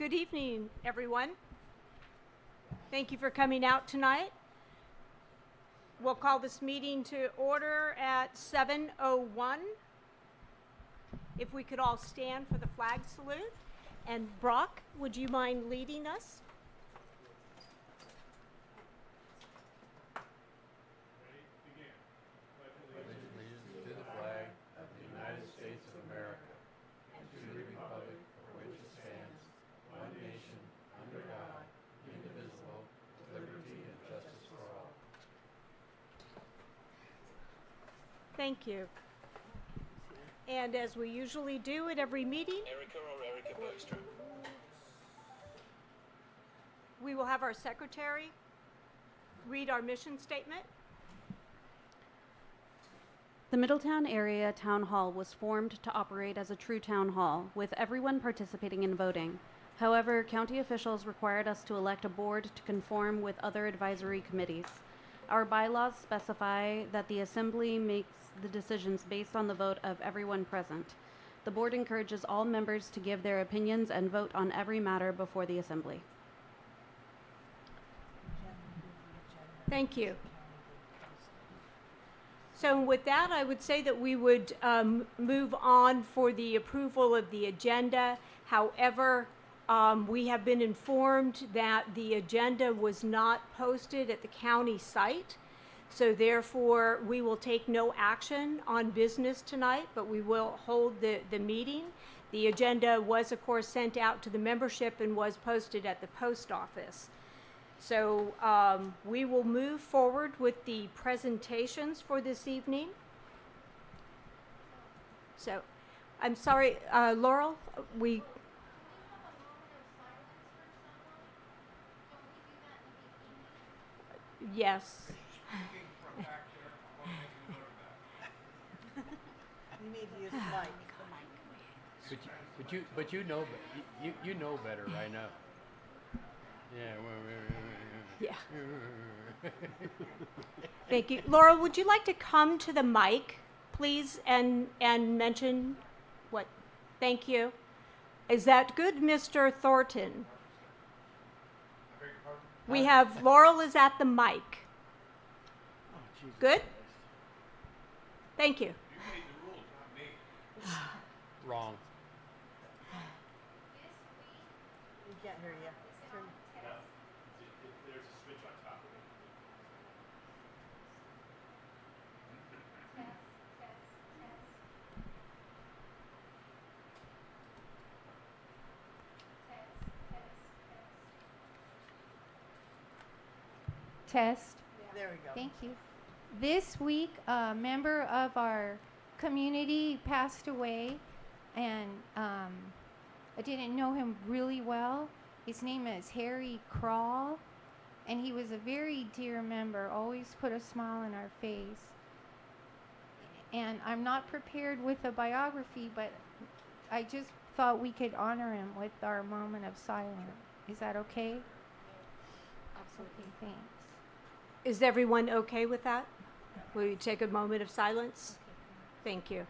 Good evening, everyone. Thank you for coming out tonight. We'll call this meeting to order at 7:01. If we could all stand for the flag salute. And Brock, would you mind leading us? Allegiance to the flag of the United States of America and to the republic for which it stands, one nation, under God, indivisible, with liberty and justice for all. Thank you. And as we usually do at every meeting, Erica Bergstrom. we will have our secretary read our mission statement. The Middletown Area Town Hall was formed to operate as a true town hall, with everyone participating in voting. However, county officials required us to elect a board to conform with other advisory committees. Our bylaws specify that the assembly makes the decisions based on the vote of everyone present. The board encourages all members to give their opinions and vote on every matter before the assembly. Thank you. So with that, I would say that we would move on for the approval of the agenda. However, we have been informed that the agenda was not posted at the county site. So therefore, we will take no action on business tonight, but we will hold the meeting. The agenda was, of course, sent out to the membership and was posted at the post office. So we will move forward with the presentations for this evening. So, I'm sorry, Laurel, we... Yes. You need to use the mic. But you know, you know better right now. Yeah. Thank you. Laurel, would you like to come to the mic, please, and mention what? Thank you. Is that good, Mr. Thornton? We have Laurel is at the mic. Good? Thank you. Wrong. We can't hear you. Turn. There's a switch on top of it. Test. There we go. Thank you. This week, a member of our community passed away, and I didn't know him really well. His name is Harry Crawl, and he was a very dear member, always put a smile on our face. And I'm not prepared with a biography, but I just thought we could honor him with our moment of silence. Is that okay? Absolutely. Okay, thanks. Is everyone okay with that? Will you take a moment of silence? Thank you.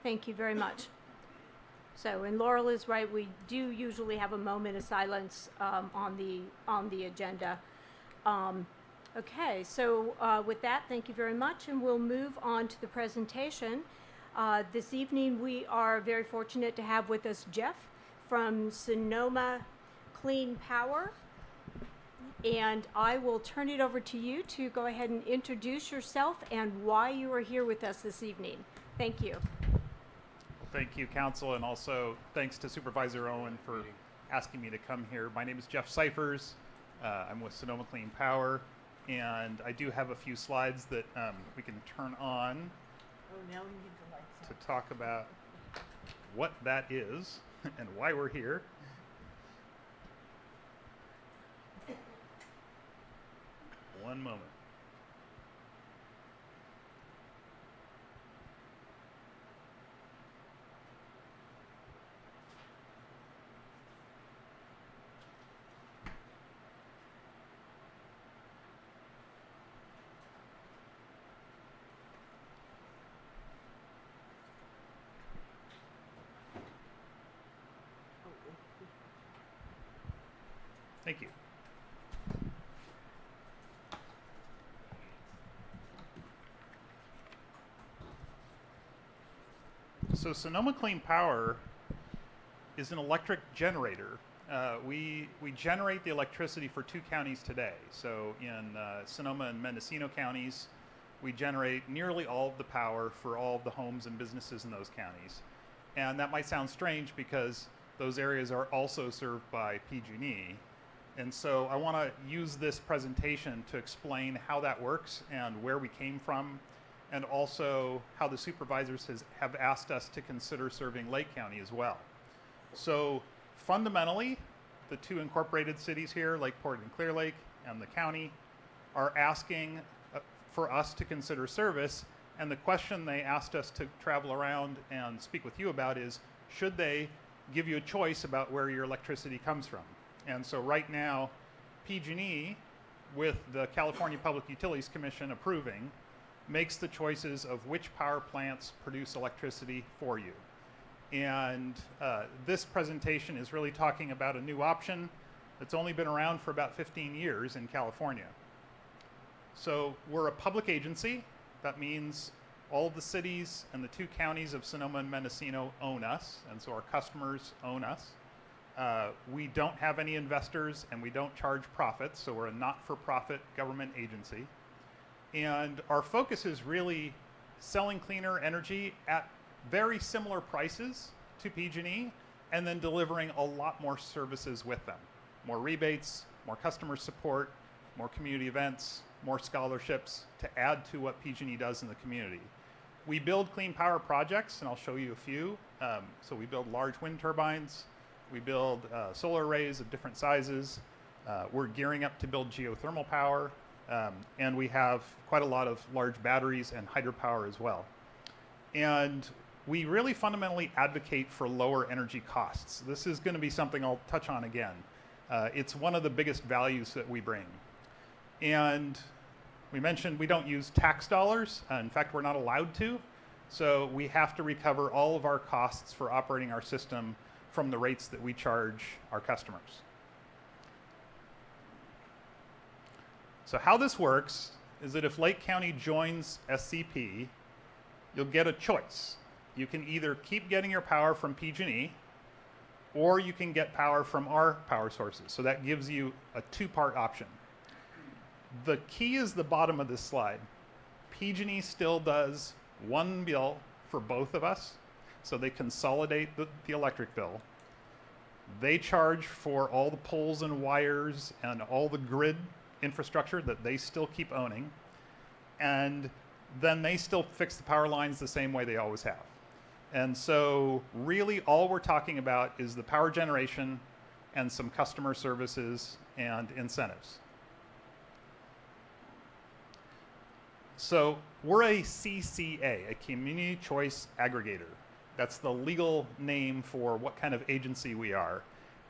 Thank you very much. So, and Laurel is right, we do usually have a moment of silence on the agenda. Okay, so with that, thank you very much, and we'll move on to the presentation. This evening, we are very fortunate to have with us Jeff from Sonoma Clean Power. And I will turn it over to you to go ahead and introduce yourself and why you are here with us this evening. Thank you. Thank you, Council, and also thanks to Supervisor Owen for asking me to come here. My name is Jeff Cyphers. I'm with Sonoma Clean Power, and I do have a few slides that we can turn on Oh, now we need the lights on. to talk about what that is and why we're here. One moment. Thank you. So Sonoma Clean Power is an electric generator. We generate the electricity for 2 counties today. So in Sonoma and Mendocino counties, we generate nearly all of the power for all of the homes and businesses in those counties. And that might sound strange because those areas are also served by PG&E. And so I want to use this presentation to explain how that works and where we came from, and also how the supervisors have asked us to consider serving Lake County as well. So fundamentally, the 2 incorporated cities here, Lakeport and Clear Lake, and the county, are asking for us to consider service. And the question they asked us to travel around and speak with you about is, should they give you a choice about where your electricity comes from? And so right now, PG&E, with the California Public Utilities Commission approving, makes the choices of which power plants produce electricity for you. And this presentation is really talking about a new option that's only been around for about 15 years in California. So we're a public agency. That means all of the cities and the 2 counties of Sonoma and Mendocino own us, and so our customers own us. We don't have any investors and we don't charge profits, so we're a not-for-profit government agency. And our focus is really selling cleaner energy at very similar prices to PG&E, and then delivering a lot more services with them. More rebates, more customer support, more community events, more scholarships to add to what PG&E does in the community. We build clean power projects, and I'll show you a few. So we build large wind turbines. We build solar arrays of different sizes. We're gearing up to build geothermal power. And we have quite a lot of large batteries and hydropower as well. And we really fundamentally advocate for lower energy costs. This is going to be something I'll touch on again. It's one of the biggest values that we bring. And we mentioned we don't use tax dollars. In fact, we're not allowed to. So we have to recover all of our costs for operating our system from the rates that we charge our customers. So how this works is that if Lake County joins SCP, you'll get a choice. You can either keep getting your power from PG&E, or you can get power from our power sources. So that gives you a 2-part option. The key is the bottom of this slide. PG&E still does 1 bill for both of us, so they consolidate the electric bill. They charge for all the poles and wires and all the grid infrastructure that they still keep owning, and then they still fix the power lines the same way they always have. And so really all we're talking about is the power generation and some customer services and incentives. So we're a CCA, a Community Choice Aggregator. That's the legal name for what kind of agency we are.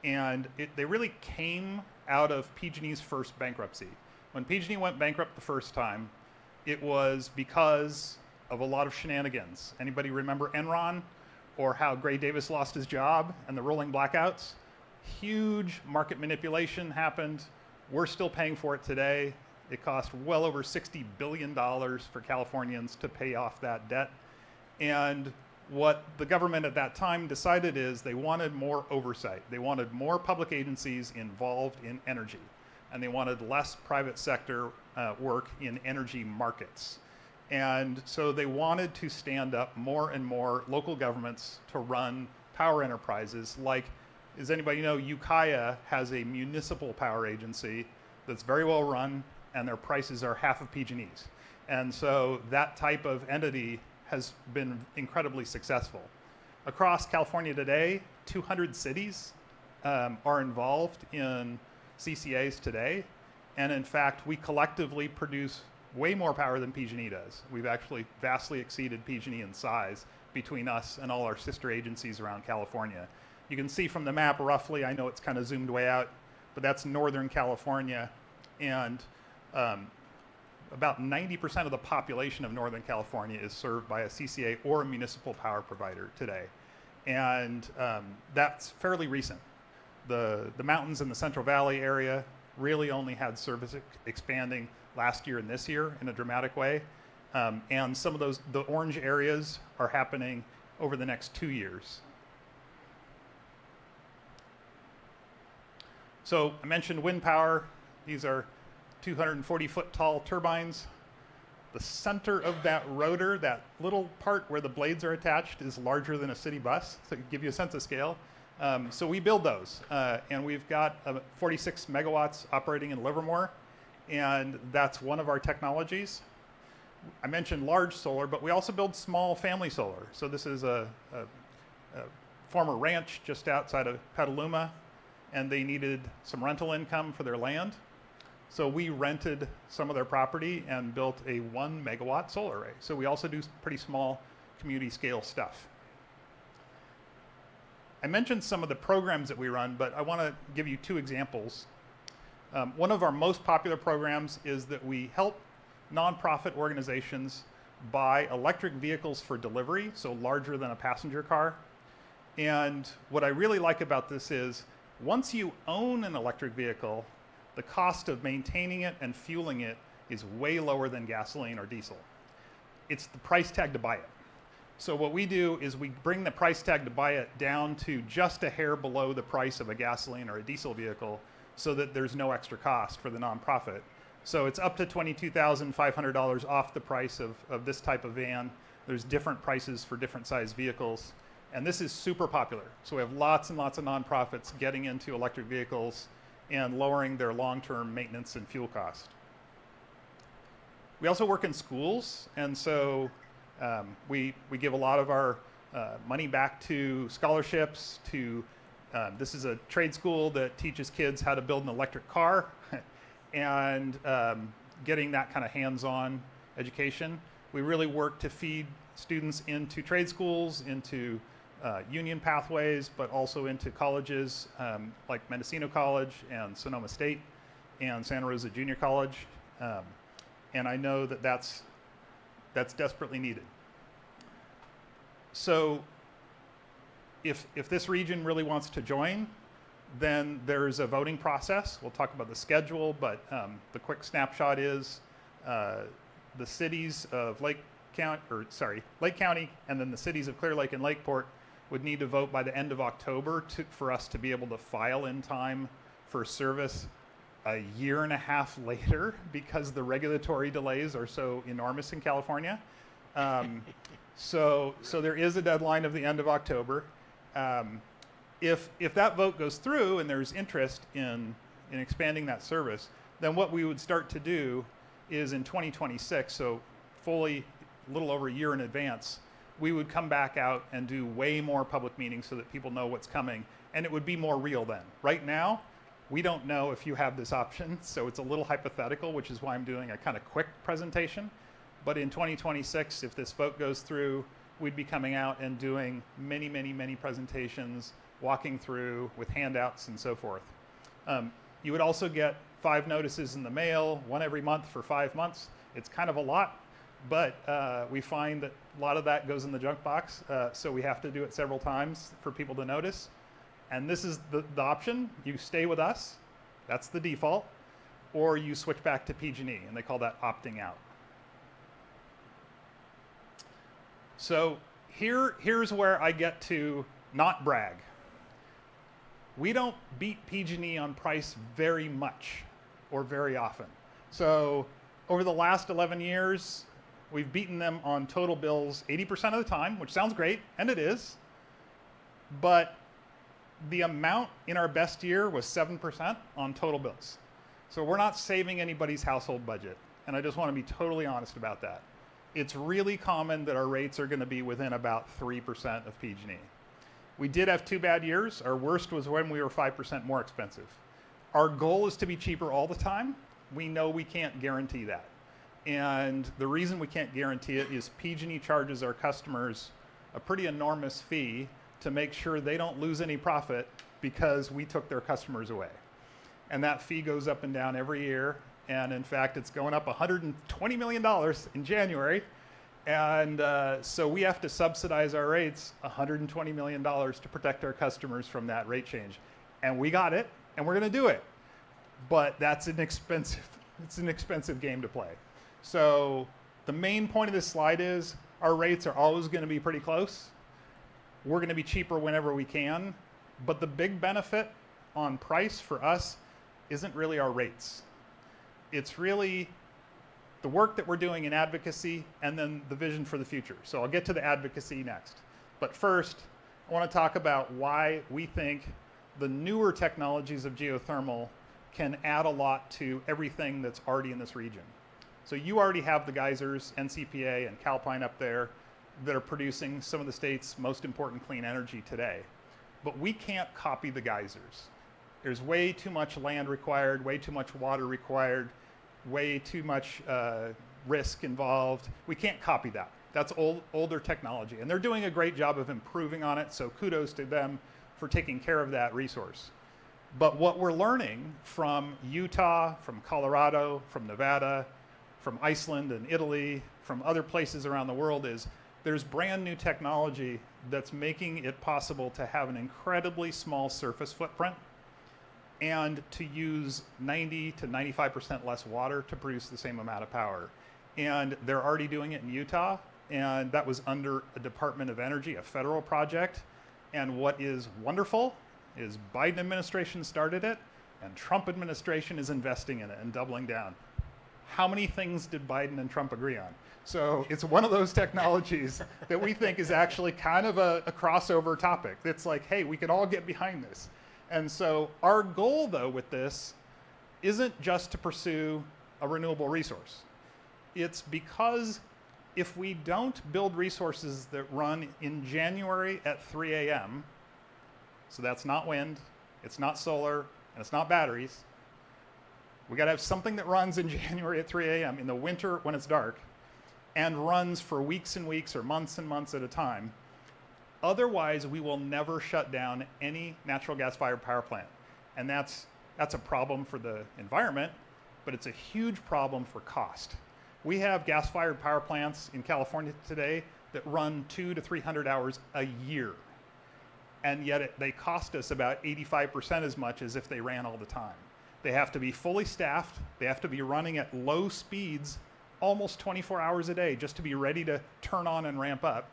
And they really came out of PG&E's first bankruptcy. When PG&E went bankrupt the first time, it was because of a lot of shenanigans. Anybody remember Enron, or how Gray Davis lost his job and the rolling blackouts? Huge market manipulation happened. We're still paying for it today. It cost well over $60 billion for Californians to pay off that debt. And what the government at that time decided is they wanted more oversight. They wanted more public agencies involved in energy, and they wanted less private sector work in energy markets. And so they wanted to stand up more and more local governments to run power enterprises. Like, does anybody know Ukiah has a municipal power agency that's very well run, and their prices are half of PG&E's. And so that type of entity has been incredibly successful. Across California today, 200 cities are involved in CCAs today, And in fact, we collectively produce way more power than PG&E does. We've actually vastly exceeded PG&E in size between us and all our sister agencies around California. You can see from the map roughly, I know it's kind of zoomed way out, but that's Northern California. And about 90% of the population of Northern California is served by a CCA or a municipal power provider today. And that's fairly recent. The mountains in the Central Valley area really only had service expanding last year and this year in a dramatic way. And some of those, the orange areas are happening over the next 2 years. So I mentioned wind power. These are 240-foot tall turbines. The center of that rotor, that little part where the blades are attached, is larger than a city bus, so to give you a sense of scale. So we build those, and we've got 46 megawatts operating in Livermore, and that's one of our technologies. I mentioned large solar, but we also build small family solar. So this is a former ranch just outside of Petaluma, and they needed some rental income for their land. So we rented some of their property and built a 1 megawatt solar array. So we also do pretty small community scale stuff. I mentioned some of the programs that we run, but I want to give you 2 examples. One of our most popular programs is that we help nonprofit organizations buy electric vehicles for delivery, so larger than a passenger car. And what I really like about this is once you own an electric vehicle, the cost of maintaining it and fueling it is way lower than gasoline or diesel. It's the price tag to buy it. So what we do is we bring the price tag to buy it down to just a hair below the price of a gasoline or a diesel vehicle so that there's no extra cost for the nonprofit. So it's up to $22,500 off the price of this type of van. There's different prices for different size vehicles. And this is super popular. So we have lots and lots of nonprofits getting into electric vehicles and lowering their long-term maintenance and fuel cost. We also work in schools, and so we give a lot of our money back to scholarships, to this is a trade school that teaches kids how to build an electric car and getting that kind of hands-on education. We really work to feed students into trade schools, into union pathways, but also into colleges like Mendocino College and Sonoma State and Santa Rosa Junior College. And I know that that's desperately needed. So if this region really wants to join, then there's a voting process. We'll talk about the schedule, but the quick snapshot is the cities of Lake County, and then the cities of Clear Lake and Lakeport would need to vote by the end of October for us to be able to file in time for service a year and a half later because the regulatory delays are so enormous in California. So there is a deadline of the end of October. If that vote goes through and there's interest in expanding that service, then what we would start to do is in 2026, so fully a little over a year in advance, we would come back out and do way more public meetings so that people know what's coming, and it would be more real then. Right now, we don't know if you have this option, so it's a little hypothetical, which is why I'm doing a kind of quick presentation. But in 2026, if this vote goes through, we'd be coming out and doing many, many, many presentations, walking through with handouts and so forth. You would also get 5 notices in the mail, 1 every month for 5 months. It's kind of a lot, but we find that a lot of that goes in the junk box, so we have to do it several times for people to notice. And this is the option. You stay with us, that's the default, or you switch back to PG&E, and they call that opting out. So here's where I get to not brag. We don't beat PG&E on price very much or very often. So over the last 11 years, we've beaten them on total bills 80% of the time, which sounds great, and it is. But the amount in our best year was 7% on total bills. So we're not saving anybody's household budget. And I just want to be totally honest about that. It's really common that our rates are going to be within about 3% of PG&E. We did have 2 bad years. Our worst was when we were 5% more expensive. Our goal is to be cheaper all the time, we know we can't guarantee that. And the reason we can't guarantee it is PG&E charges our customers a pretty enormous fee to make sure they don't lose any profit because we took their customers away. And that fee goes up and down every year. And in fact, it's going up $120 million in January. And so we have to subsidize our rates $120 million to protect our customers from that rate change. And we got it, and we're going to do it. But that's it's an expensive game to play. So the main point of this slide is our rates are always going to be pretty close. We're going to be cheaper whenever we can. But the big benefit on price for us isn't really our rates. It's really the work that we're doing in advocacy and then the vision for the future. So I'll get to the advocacy next. But first, I want to talk about why we think the newer technologies of geothermal can add a lot to everything that's already in this region. So you already have the geysers, NCPA and Calpine up there that are producing some of the state's most important clean energy today. But we can't copy the geysers. There's way too much land required, way too much water required, way too much risk involved. We can't copy that. That's older technology. And they're doing a great job of improving on it, so kudos to them for taking care of that resource. But what we're learning from Utah, from Colorado, from Nevada, from Iceland and Italy, from other places around the world is there's brand new technology that's making it possible to have an incredibly small surface footprint and to use 90 to 95% less water to produce the same amount of power. And they're already doing it in Utah, and that was under a Department of Energy, a federal project. And what is wonderful is Biden administration started it, and Trump administration is investing in it and doubling down. How many things did Biden and Trump agree on? So it's one of those technologies that we think is actually kind of a crossover topic. It's like, hey, we could all get behind this. And so our goal, though, with this isn't just to pursue a renewable resource. It's because if we don't build resources that run in January at 3 a.m., so that's not wind, it's not solar, and it's not batteries, we got to have something that runs in January at 3 a.m. in the winter when it's dark and runs for weeks and weeks or months and months at a time. Otherwise, we will never shut down any natural gas-fired power plant. And that's a problem for the environment, but it's a huge problem for cost. We have gas-fired power plants in California today that run 200 to 300 hours a year. And yet they cost us about 85% as much as if they ran all the time. They have to be fully staffed. They have to be running at low speeds almost 24 hours a day just to be ready to turn on and ramp up.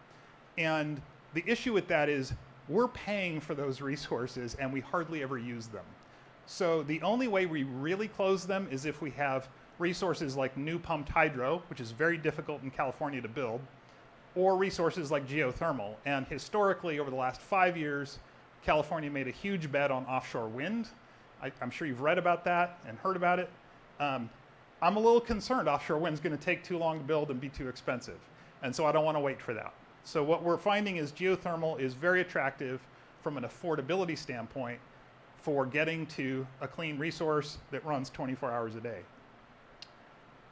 And the issue with that is we're paying for those resources and we hardly ever use them. So the only way we really close them is if we have resources like new pumped hydro, which is very difficult in California to build, or resources like geothermal. And historically, over the last 5 years, California made a huge bet on offshore wind. I'm sure you've read about that and heard about it. I'm a little concerned offshore wind's going to take too long to build and be too expensive. And so I don't want to wait for that. So what we're finding is geothermal is very attractive from an affordability standpoint for getting to a clean resource that runs 24 hours a day.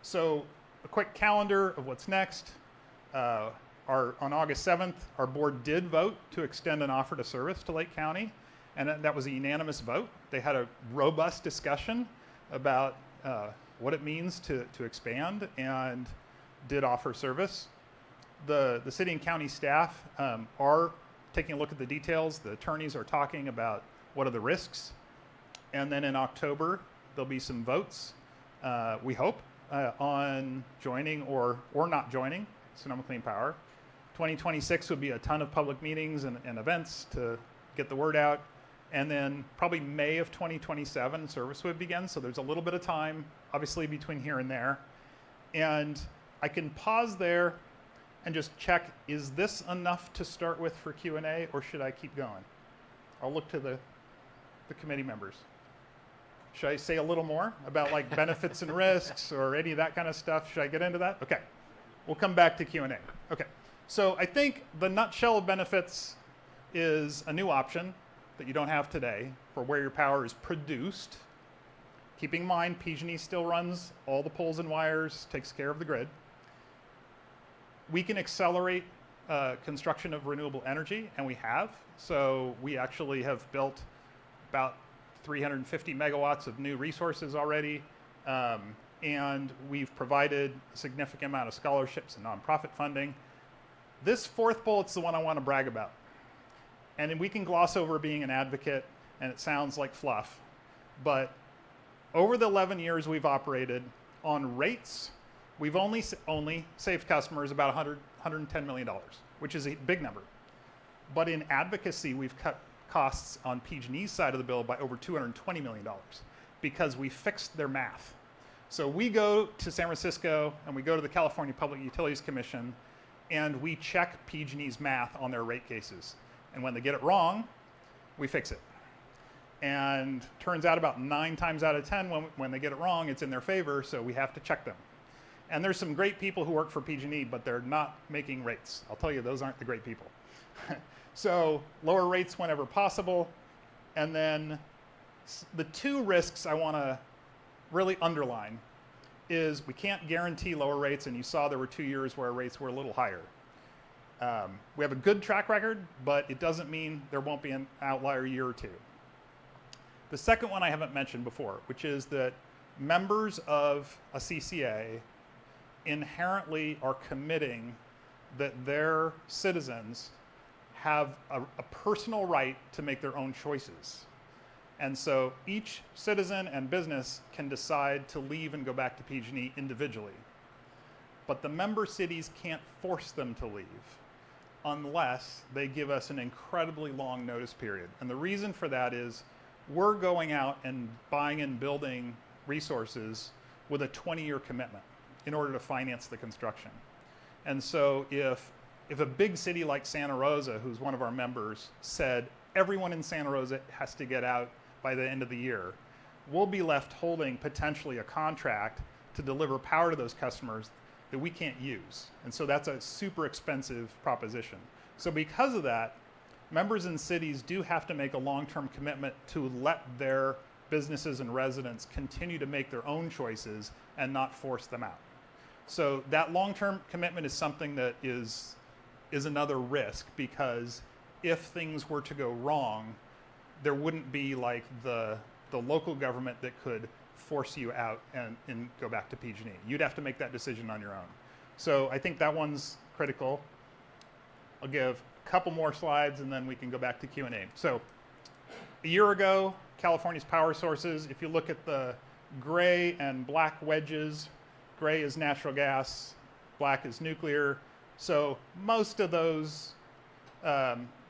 So a quick calendar of what's next. On August 7th, our board did vote to extend an offer to service to Lake County, and that was a unanimous vote. They had a robust discussion about what it means to expand and did offer service. The city and county staff are taking a look at the details. The attorneys are talking about what are the risks. And then in October, there'll be some votes, we hope, on joining or not joining Sonoma Clean Power. 2026 would be a ton of public meetings and events to get the word out. And then probably May of 2027, service would begin. So there's a little bit of time, obviously, between here and there. And I can pause there and just check, is this enough to start with for Q&A, or should I keep going? I'll look to the committee members. Should I say a little more about like benefits and risks or any of that kind of stuff? Should I get into that? Okay, we'll come back to Q&A. Okay, so I think the nutshell of benefits is a new option that you don't have today for where your power is produced. keeping in mind PG&E still runs all the poles and wires, takes care of the grid. We can accelerate construction of renewable energy, and we have. So we actually have built about 350 megawatts of new resources already, and we've provided a significant amount of scholarships and nonprofit funding. This fourth bullet's the one I want to brag about. And we can gloss over being an advocate, and it sounds like fluff, but over the 11 years we've operated, on rates, we've only saved customers about $110 million, which is a big number. But in advocacy, we've cut costs on PG&E's side of the bill by over $220 million because we fixed their math. So we go to San Francisco and we go to the California Public Utilities Commission and we check PG&E's math on their rate cases. And when they get it wrong, we fix it. And turns out about 9 times out of 10 when they get it wrong, it's in their favor, so we have to check them. And there's some great people who work for PG&E, but they're not making rates. I'll tell you, those aren't the great people. So lower rates whenever possible. And then the two risks I want to really underline is we can't guarantee lower rates, and you saw there were 2 years where rates were a little higher. We have a good track record, but it doesn't mean there won't be an outlier year or two. The second one I haven't mentioned before, which is that members of a CCA inherently are committing that their citizens have a personal right to make their own choices. And so each citizen and business can decide to leave and go back to PG&E individually. But the member cities can't force them to leave unless they give us an incredibly long notice period. And the reason for that is we're going out and buying and building resources with a 20-year commitment in order to finance the construction. And so if a big city like Santa Rosa, who's one of our members, said everyone in Santa Rosa has to get out by the end of the year, we'll be left holding potentially a contract to deliver power to those customers that we can't use. And so that's a super expensive proposition. So because of that, members in cities do have to make a long-term commitment to let their businesses and residents continue to make their own choices and not force them out. So that long-term commitment is something that is another risk, because if things were to go wrong, there wouldn't be like the local government that could force you out and go back to PG&E. You'd have to make that decision on your own. So I think that one's critical. I'll give a couple more slides and then we can go back to Q&A. So a year ago, California's power sources, if you look at the gray and black wedges, gray is natural gas, black is nuclear. So most of those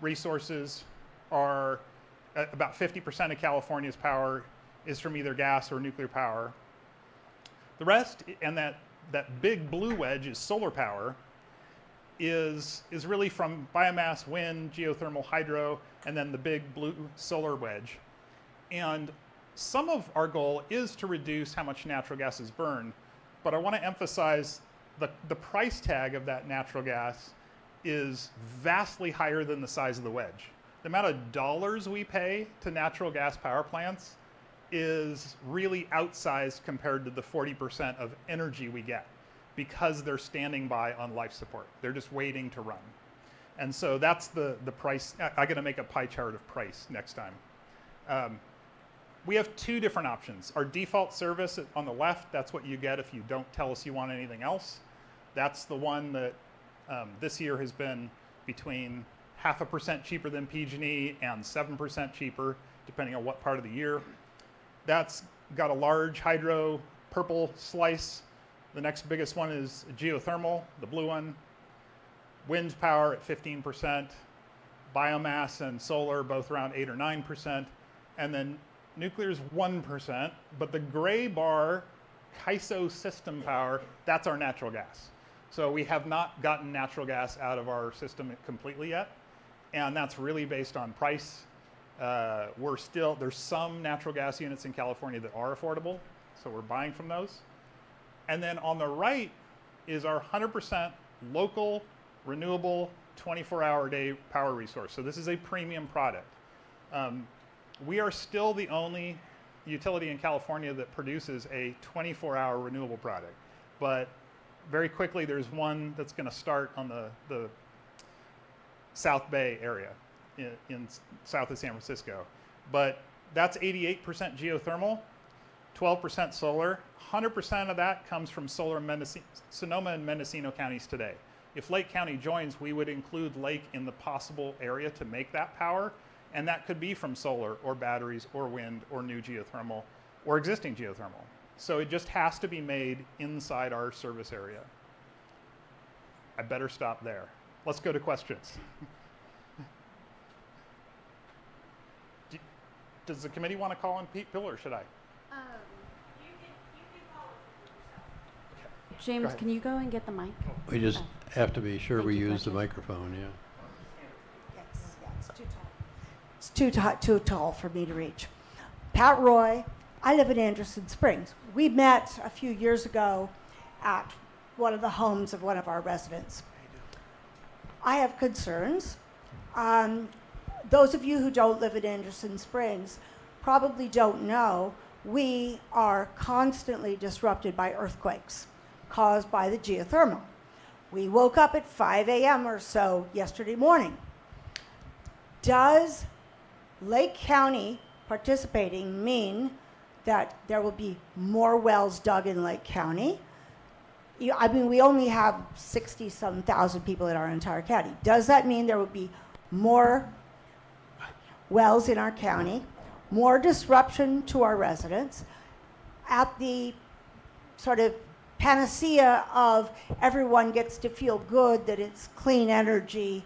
resources are, about 50% of California's power is from either gas or nuclear power. The rest, and that big blue wedge is solar power, is really from biomass, wind, geothermal, hydro, and then the big blue solar wedge. And some of our goal is to reduce how much natural gas is burned, but I want to emphasize the price tag of that natural gas is vastly higher than the size of the wedge. The amount of dollars we pay to natural gas power plants is really outsized compared to the 40% of energy we get, because they're standing by on life support. They're just waiting to run. And so that's the price. I'm going to make a pie chart of price next time. We have two different options. Our default service on the left, that's what you get if you don't tell us you want anything else. That's the one that this year has been between 0.5% cheaper than PG&E and 7% cheaper, depending on what part of the year. That's got a large hydro purple slice. The next biggest one is geothermal, the blue one. Wind power at 15%, biomass and solar both around 8 or 9%, and then nuclear is 1%, but the gray bar, CAISO system power, that's our natural gas. So we have not gotten natural gas out of our system completely yet, and that's really based on price. There's some natural gas units in California that are affordable, so we're buying from those. And then on the right is our 100% local, renewable, 24-hour-a-day power resource. So this is a premium product. We are still the only utility in California that produces a 24-hour renewable product. But very quickly, there's one that's going to start on the South Bay area in south of San Francisco. But that's 88% geothermal, 12% solar. 100% of that comes from solar in Sonoma and Mendocino counties today. If Lake County joins, we would include Lake in the possible area to make that power, and that could be from solar or batteries or wind or new geothermal or existing geothermal. So it just has to be made inside our service area. I better stop there. Let's go to questions. Does the committee want to call on Bill, or should I? James, can you go and get the mic? We just have to be sure Thank we you, use the Gretchen. microphone, yeah. Yes, yeah, it's too tall. It's too tall for me to reach. Pat Roy, I live in Anderson Springs. We met a few years ago at one of the homes of one of our residents. I have concerns. Those of you who don't live in Anderson Springs probably don't know we are constantly disrupted by earthquakes caused by the geothermal. We woke up at 5 a.m. or so yesterday morning. Does Lake County participating mean that there will be more wells dug in Lake County? I mean, we only have 60-some thousand people in our entire county. Does that mean there will be more wells in our county, more disruption to our residents, at the sort of panacea of everyone gets to feel good that it's clean energy,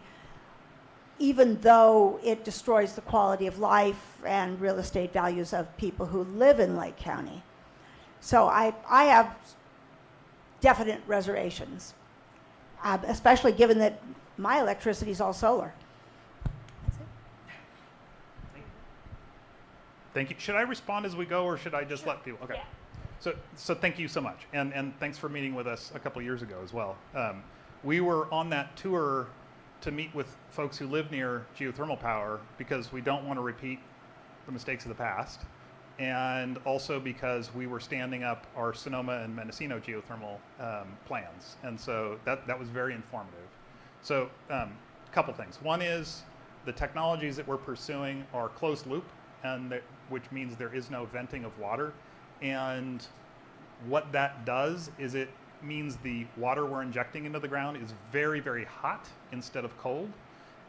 even though it destroys the quality of life and real estate values of people who live in Lake County? So I have definite reservations, especially given that my electricity is all solar. That's it. Thank you. Should I respond as we go, or should I just let people? Okay. Yeah. So thank you so much, and thanks for meeting with us a couple years ago as well. We were on that tour to meet with folks who live near geothermal power because we don't want to repeat the mistakes of the past, and also because we were standing up our Sonoma and Mendocino geothermal plans, and so that was very informative. So a couple things. One is the technologies that we're pursuing are closed loop, and which means there is no venting of water. And what that does is it means the water we're injecting into the ground is very, very hot instead of cold.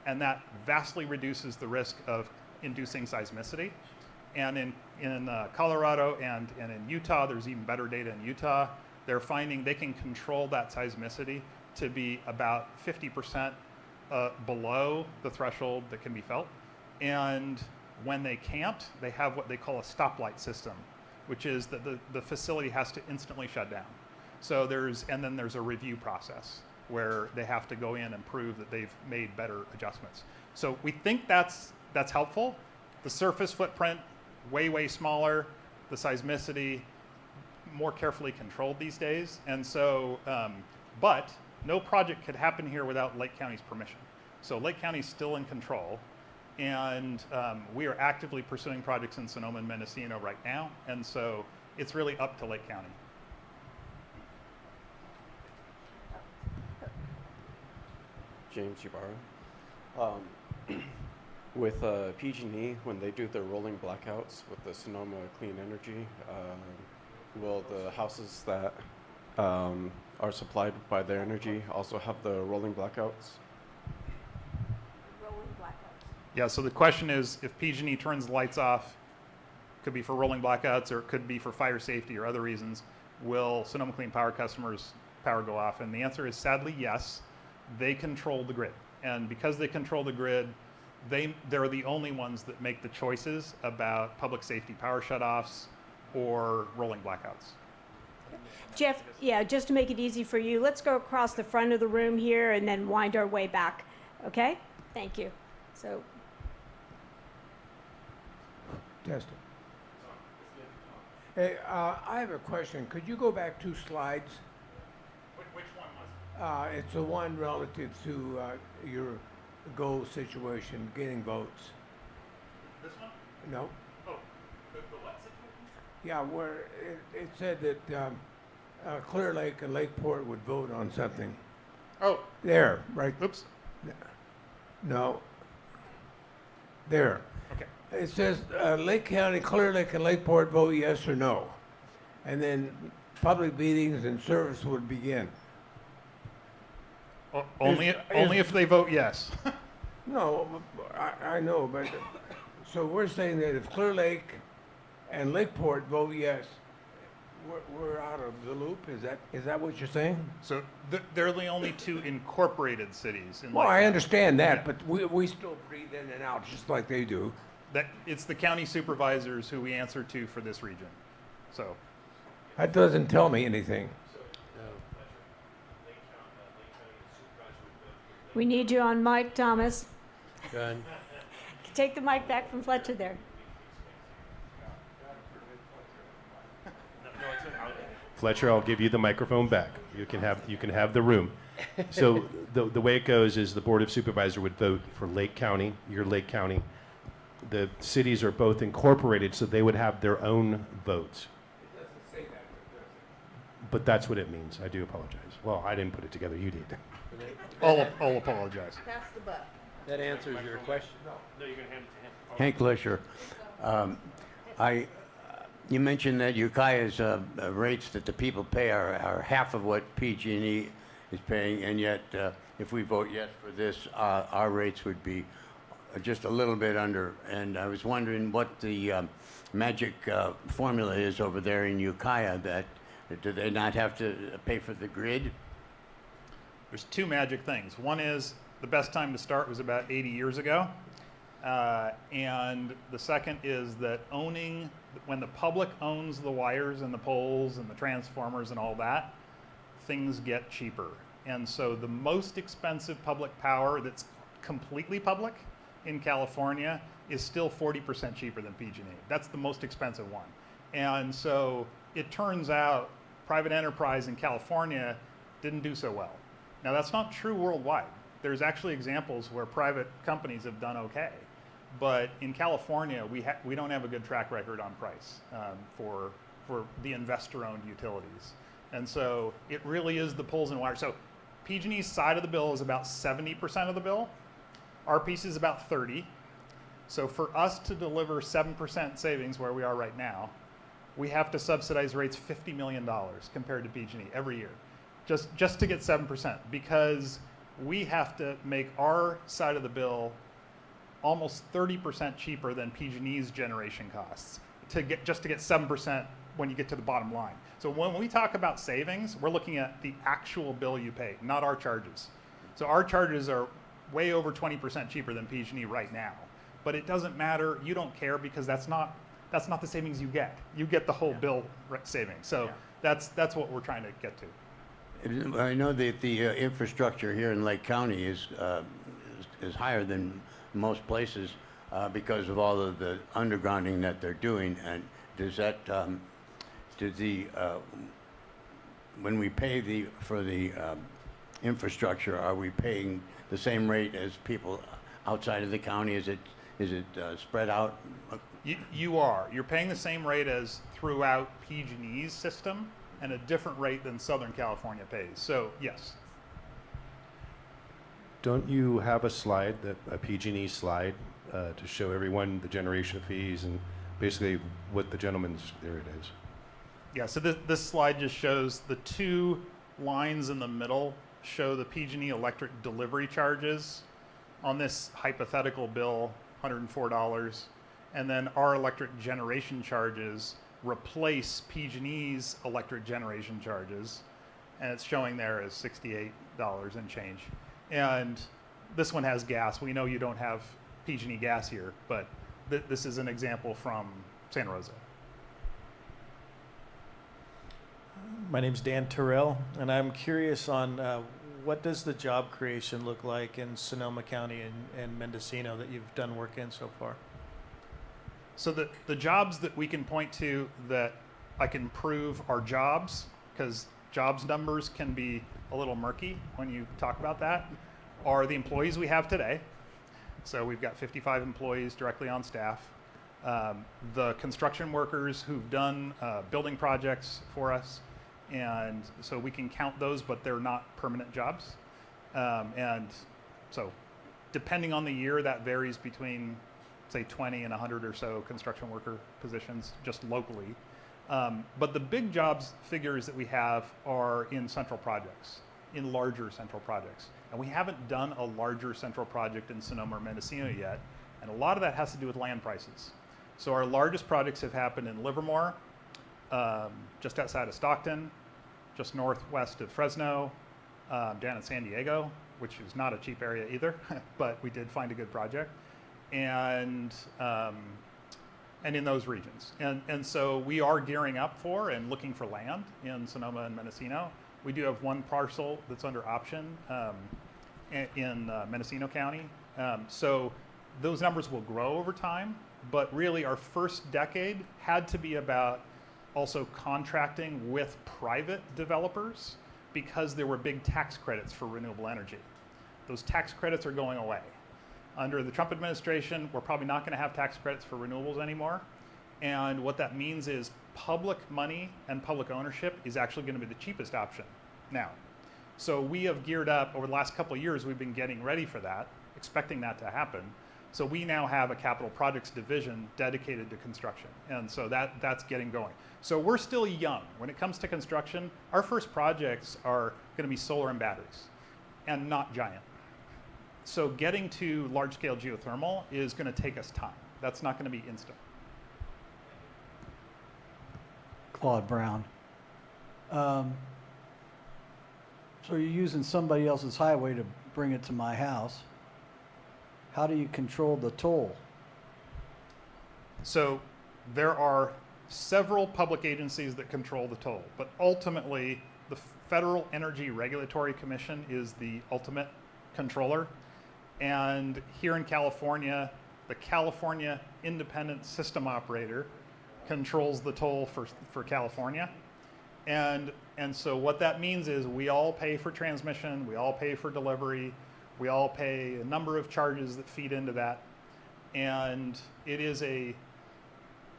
And that vastly reduces the risk of inducing seismicity. And in Colorado and in Utah, there's even better data in Utah. They're finding they can control that seismicity to be about 50% below the threshold that can be felt. And when they can't, they have what they call a stoplight system, which is that the facility has to instantly shut down. So and then there's a review process where they have to go in and prove that they've made better adjustments. So we think that's helpful. The surface footprint, way smaller. The seismicity, more carefully controlled these days. And so, but no project could happen here without Lake County's permission. So Lake County's still in control. And we are actively pursuing projects in Sonoma and Mendocino right now, and so it's really up to Lake County. James Ybarra. With PG&E, when they do their rolling blackouts with the Sonoma Clean Energy, will the houses that are supplied by their energy also have the rolling blackouts? Yeah, so the question is, if PG&E turns the lights off, could be for rolling blackouts or it could be for fire safety or other reasons, will Sonoma Clean Power customers' power go off? And the answer is sadly yes. They control the grid. And because they control the grid, they're the only ones that make the choices about public safety power shutoffs or rolling blackouts. Jeff, yeah, just to make it easy for you, let's go across the front of the room here and then wind our way back. Okay? Thank you. So. Testing. Hey, I have a question. Could you go back 2 slides? Which one was it? It's the one relative to your goal situation, getting votes. This one? No. Oh, the what situation? Yeah, where it said that Clear Lake and Lakeport would vote on something. Oh, There, right? oops. No. There. Okay. It says Lake County, Clear Lake, and Lakeport vote yes or no. And then public meetings and service would begin. Only if they vote yes. No, I know, but so we're saying that if Clear Lake and Lakeport vote yes, we're out of the loop. Is that what you're saying? So they're the only two incorporated cities. Well, I understand that, Yeah. but we still breathe in and out just like they do. That it's the county supervisors who we answer to for this region. So That doesn't tell me anything. We need you on mic, Thomas. Good. Take the mic back from Fletcher there. Fletcher, I'll give you the microphone back. You can have the room. So the way it goes is the Board of Supervisors would vote for Lake County, your Lake County. The cities are both incorporated, so they would have their own votes. It doesn't say that, does it? But that's what it means. I do apologize. Well, I didn't put it together. You did. I'll apologize. That answers your question. No, you're gonna hand it to him. Hank Lesher, you mentioned that Ukiah's rates that the people pay are half of what PG&E is paying, and yet if we vote yes for this, our rates would be just a little bit under. And I was wondering what the magic formula is over there in Ukiah. That do they not have to pay for the grid? There's two magic things. One is the best time to start was about 80 years ago. And the second is that when the public owns the wires and the poles and the transformers and all that, things get cheaper. And so the most expensive public power that's completely public in California is still 40% cheaper than PG&E. That's the most expensive one. And so it turns out private enterprise in California didn't do so well. Now that's not true worldwide. There's actually examples where private companies have done okay. But in California, we don't have a good track record on price for the investor-owned utilities. And so it really is the poles and wires. So PG&E's side of the bill is about 70% of the bill. Our piece is about 30. So for us to deliver 7% savings where we are right now, we have to subsidize rates $50 million compared to PG&E every year, just to get 7%, because we have to make our side of the bill almost 30% cheaper than PG&E's generation costs to get 7% when you get to the bottom line. So when we talk about savings, we're looking at the actual bill you pay, not our charges. So our charges are way over 20% cheaper than PG&E right now. But it doesn't matter, you don't care, because that's not the savings you get. You get the whole bill savings. So that's what we're trying to get to. I know that the infrastructure here in Lake County is higher than most places because of all of the undergrounding that they're doing. And does that when we pay for the infrastructure, are we paying the same rate as people outside of the county? Is it spread out? You're paying the same rate as throughout PG&E's system, and a different rate than Southern California pays. So yes. Don't you have a slide, a PG&E slide, to show everyone the generation fees and basically what the gentleman's, there it is. Yeah, so this slide just shows the two lines in the middle show the PG&E electric delivery charges on this hypothetical bill, $104, and then our electric generation charges replace PG&E's electric generation charges, and it's showing there as $68 and change. And this one has gas. We know you don't have PG&E gas here, but this is an example from Santa Rosa. My name's Dan Terrell, and I'm curious on what does the job creation look like in Sonoma County and Mendocino that you've done work in so far? So the jobs that we can point to that I can prove are jobs, because jobs numbers can be a little murky when you talk about that, are the employees we have today. So we've got 55 employees directly on staff. the construction workers who've done building projects for us, and so we can count those, but they're not permanent jobs. And so depending on the year, that varies between, say, 20 and 100 or so construction worker positions just locally. But the big jobs figures that we have are in central projects, in larger central projects. And we haven't done a larger central project in Sonoma or Mendocino yet. And a lot of that has to do with land prices. So our largest projects have happened in Livermore, just outside of Stockton, just northwest of Fresno, down in San Diego, which is not a cheap area either, but we did find a good project. And in those regions. And so we are gearing up for and looking for land in Sonoma and Mendocino. We do have one parcel that's under option in Mendocino County. So those numbers will grow over time, but really our first decade had to be about also contracting with private developers because there were big tax credits for renewable energy. Those tax credits are going away. Under the Trump administration, we're probably not going to have tax credits for renewables anymore. And what that means is public money and public ownership is actually going to be the cheapest option now. So we have geared up over the last couple of years. We've been getting ready for that, expecting that to happen. So we now have a capital projects division dedicated to construction. And so that's getting going. So we're still young. When it comes to construction, our first projects are going to be solar and batteries and not giant. So getting to large-scale geothermal is going to take us time. That's not going to be instant. Claude Brown. So you're using somebody else's highway to bring it to my house. How do you control the toll? So there are several public agencies that control the toll, but ultimately the Federal Energy Regulatory Commission is the ultimate controller. And here in California, the California Independent System Operator controls the toll for California. And so what that means is we all pay for transmission, we all pay for delivery, we all pay a number of charges that feed into that. And it is a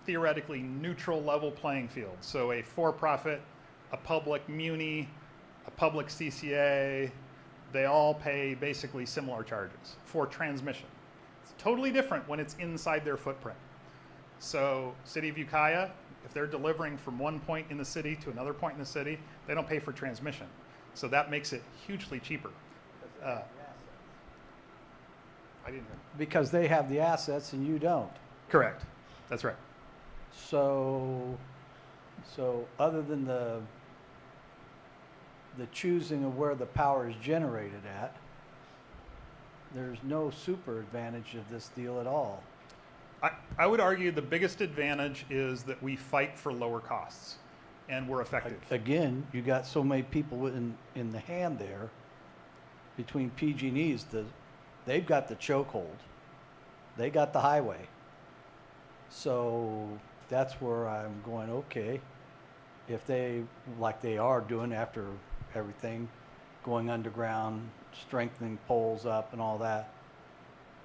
theoretically neutral level playing field. So a for-profit, a public muni, a public CCA, they all pay basically similar charges for transmission. It's totally different when it's inside their footprint. So City of Ukiah, if they're delivering from one point in the city to another point in the city, they don't pay for transmission. So that makes it hugely cheaper. I didn't hear. Because they have the assets and you don't. Correct. That's right. So other than the choosing of where the power is generated at, there's no super advantage of this deal at all. I would argue the biggest advantage is that we fight for lower costs and we're effective. Again, you got so many people in the hand there between PG&E's. They've got the chokehold. They got the highway. So that's where I'm going, okay, if they, like they are doing after everything, going underground, strengthening poles up and all that,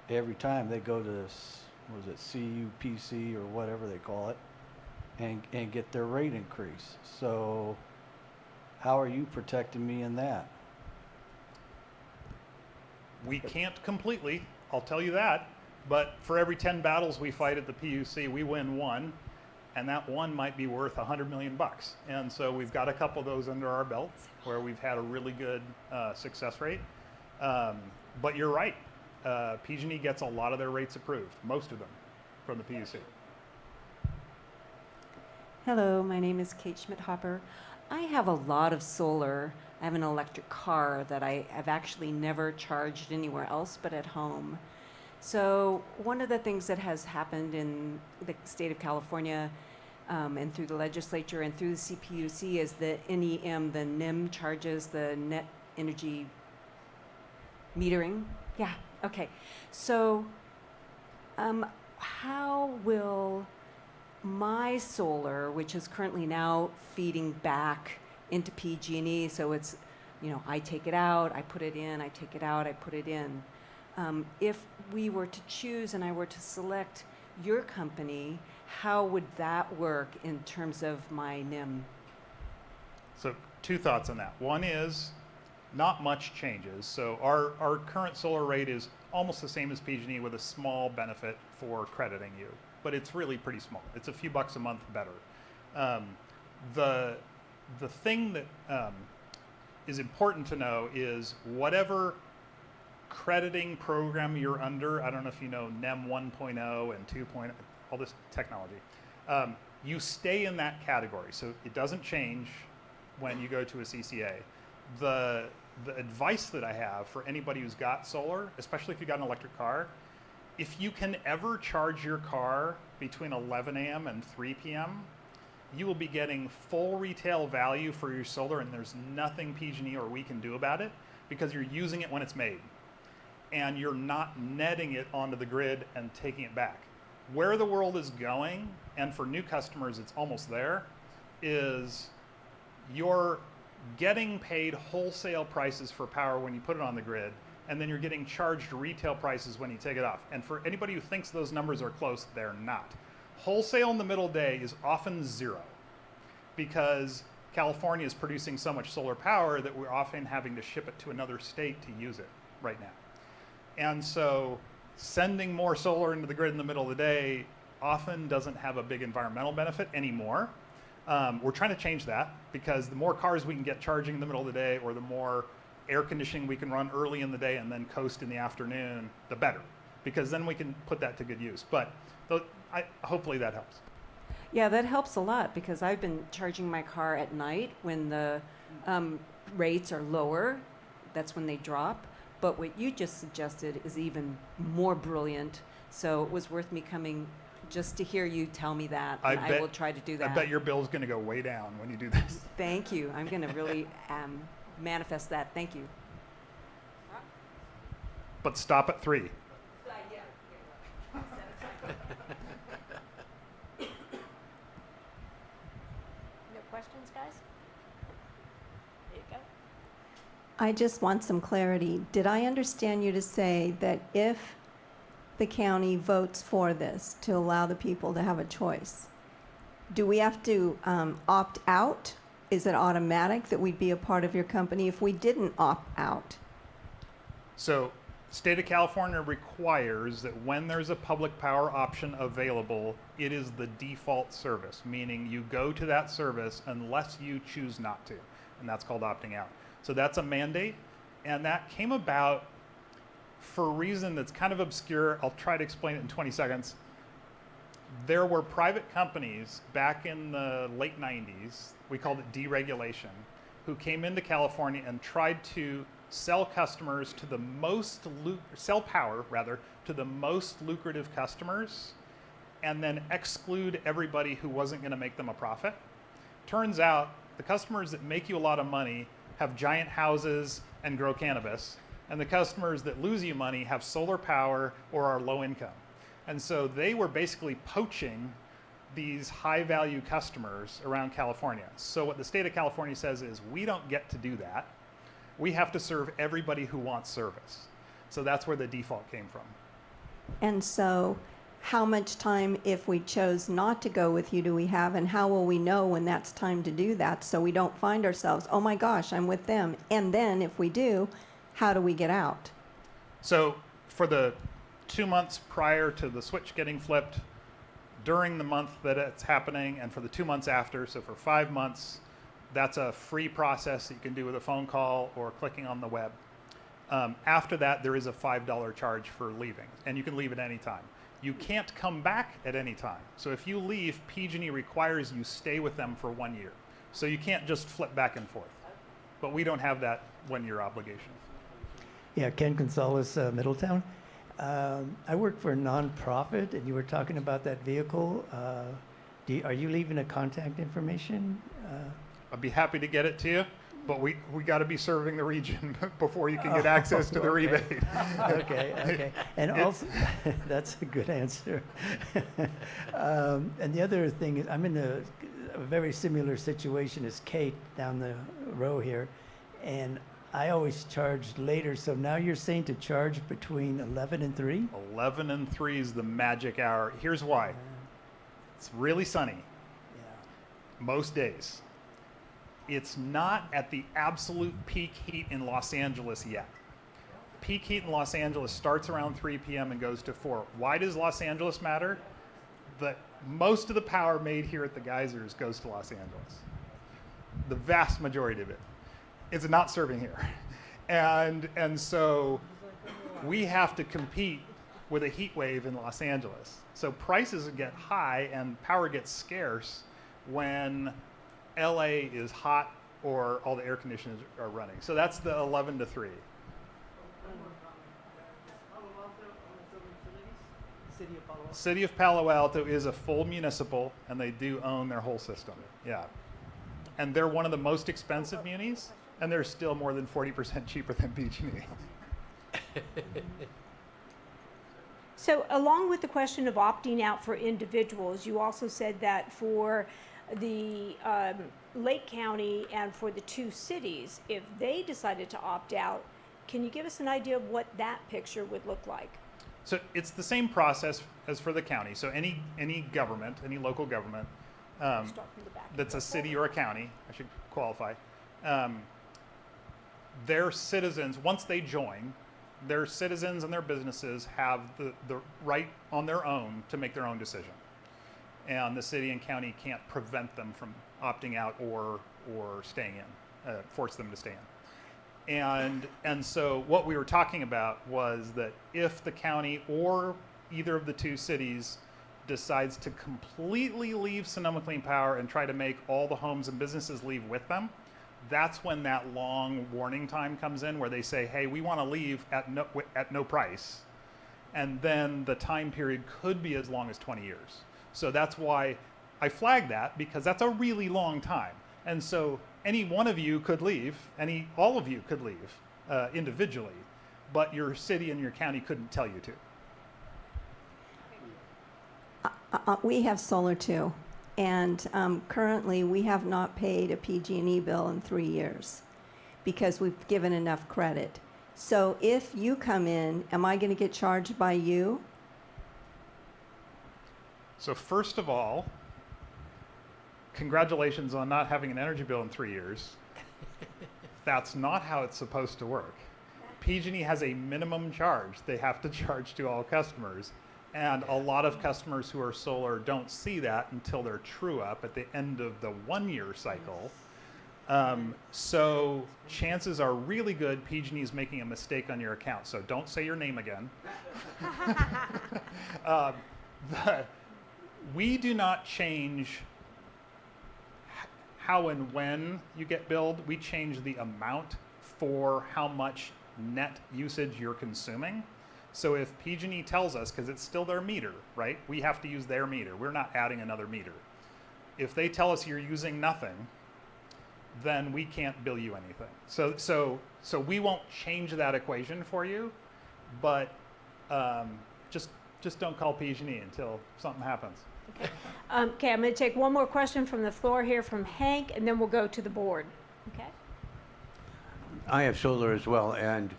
every time they go to this, was it CUPC or whatever they call it, and get their rate increase. So how are you protecting me in that? We can't completely, I'll tell you that, but for every 10 battles we fight at the PUC, we win one, and that one might be worth $100 million. And so we've got a couple of those under our belt where we've had a really good success rate. But you're right, PG&E gets a lot of their rates approved, most of them, from the PUC. Hello, my name is Kate Schmidt-Hopper. I have a lot of solar. I have an electric car that I have actually never charged anywhere else but at home. So one of the things that has happened in the state of California and through the legislature and through the CPUC is the NEM, the NEM charges, the net energy metering. Yeah, okay. So how will my solar, which is currently now feeding back into PG&E, so it's, you know, I take it out, I put it in, I take it out, I put it in. If we were to choose and I were to select your company, how would that work in terms of my NIM? So 2 thoughts on that. One is not much changes. So our current solar rate is almost the same as PG&E with a small benefit for crediting you, but it's really pretty small. It's a few bucks a month better. The thing that is important to know is whatever crediting program you're under, I don't know if you know NEM 1.0 and 2.0, all this technology, you stay in that category. So it doesn't change when you go to a CCA. The advice that I have for anybody who's got solar, especially if you've got an electric car, if you can ever charge your car between 11 a.m. and 3 p.m., you will be getting full retail value for your solar, and there's nothing PG&E or we can do about it because you're using it when it's made. And you're not netting it onto the grid and taking it back. Where the world is going, and for new customers it's almost there, is you're getting paid wholesale prices for power when you put it on the grid, and then you're getting charged retail prices when you take it off. And for anybody who thinks those numbers are close, they're not. Wholesale in the middle day is often zero because California is producing so much solar power that we're often having to ship it to another state to use it right now. And so sending more solar into the grid in the middle of the day often doesn't have a big environmental benefit anymore. We're trying to change that because the more cars we can get charging in the middle of the day, or the more air conditioning we can run early in the day and then coast in the afternoon, the better, because then we can put that to good use. But hopefully that helps. Yeah, that helps a lot because I've been charging my car at night when the rates are lower. That's when they drop. But what you just suggested is even more brilliant. So it was worth me coming just to hear you tell me that. And I will try to do that. I bet your bill's going to go way down when you do this. Thank you. I'm going to really manifest that. Thank you. But stop at 3. No questions, guys? There you go. I just want some clarity. Did I understand you to say that if the county votes for this to allow the people to have a choice, do we have to opt out? Is it automatic that we'd be a part of your company if we didn't opt out? So state of California requires that when there's a public power option available, it is the default service, meaning you go to that service unless you choose not to, and that's called opting out. So that's a mandate, and that came about for a reason that's kind of obscure. I'll try to explain it in 20 seconds. There were private companies back in the late 90s, we called it deregulation, who came into California and tried to sell customers to the most, sell power rather, to the most lucrative customers, and then exclude everybody who wasn't going to make them a profit. Turns out the customers that make you a lot of money have giant houses and grow cannabis, and the customers that lose you money have solar power or are low income. And so they were basically poaching these high value customers around California. So what the state of California says is, we don't get to do that. We have to serve everybody who wants service. So that's where the default came from. And so how much time, if we chose not to go with you, do we have, and how will we know when that's time to do that so we don't find ourselves, oh my gosh, I'm with them? And then if we do, how do we get out? So for the 2 months prior to the switch getting flipped, during the month that it's happening, and for the 2 months after, so for 5 months, that's a free process that you can do with a phone call or clicking on the web. After that, there is a $5 charge for leaving, and you can leave at any time. You can't come back at any time. So if you leave, PG&E requires you stay with them for 1 year. So you can't just flip back and forth. But we don't have that 1-year obligation. Yeah, Ken Gonzalez, Middletown. I work for a nonprofit, and you were talking about that vehicle. Are you leaving a contact information? I'd be happy to get it to you, but we got to be serving the region before you can get access to the rebate. Okay. And also, that's a good answer. And the other thing is, I'm in a very similar situation as Kate down the row here, and I always charged later, so now you're saying to charge between 11 and 3? 11 and 3 is the magic hour. Here's why. It's really sunny most days. It's not at the absolute peak heat in Los Angeles yet. Peak heat in Los Angeles starts around 3 p.m. and goes to 4. Why does Los Angeles matter? Most of the power made here at the geysers goes to Los Angeles. The vast majority of it. It's not serving here. And so we have to compete with a heat wave in Los Angeles. So prices get high and power gets scarce when LA is hot or all the air conditioners are running. So that's the 11 to 3. City of Palo Alto is a full municipal, and they do own their whole system. Yeah. And they're one of the most expensive munis, and they're still more than 40% cheaper than PG&E. So along with the question of opting out for individuals, you also said that for the Lake County and for the two cities, if they decided to opt out, can you give us an idea of what that picture would look like? So it's the same process as for the county. So any government, any local government, that's a city or a county, I should qualify, their citizens, once they join, their citizens and their businesses have the right on their own to make their own decision. And the city and county can't prevent them from opting out or staying in, force them to stay in. And so what we were talking about was that if the county or either of the two cities decides to completely leave Sonoma Clean Power and try to make all the homes and businesses leave with them, that's when that long warning time comes in where they say, hey, we want to leave at no price. And then the time period could be as long as 20 years. So that's why I flagged that, because that's a really long time. And so any one of you could leave, all of you could leave individually, but your city and your county couldn't tell you to. We have solar too, and currently we have not paid a PG&E bill in 3 years because we've given enough credit. So if you come in, am I going to get charged by you? So first of all, congratulations on not having an energy bill in 3 years. That's not how it's supposed to work. PG&E has a minimum charge they have to charge to all customers. And a lot of customers who are solar don't see that until they're true up at the end of the 1 year cycle. So chances are really good PG&E is making a mistake on your account. So don't say your name again. We do not change how and when you get billed. We change the amount for how much net usage you're consuming. So if PG&E tells us, because it's still their meter, right? We have to use their meter. We're not adding another meter. If they tell us you're using nothing, then we can't bill you anything. So we won't change that equation for you, but just don't call PG&E until something happens. Okay, I'm going to take one more question from the floor here from Hank, and then we'll go to the board. Okay. I have solar as well, and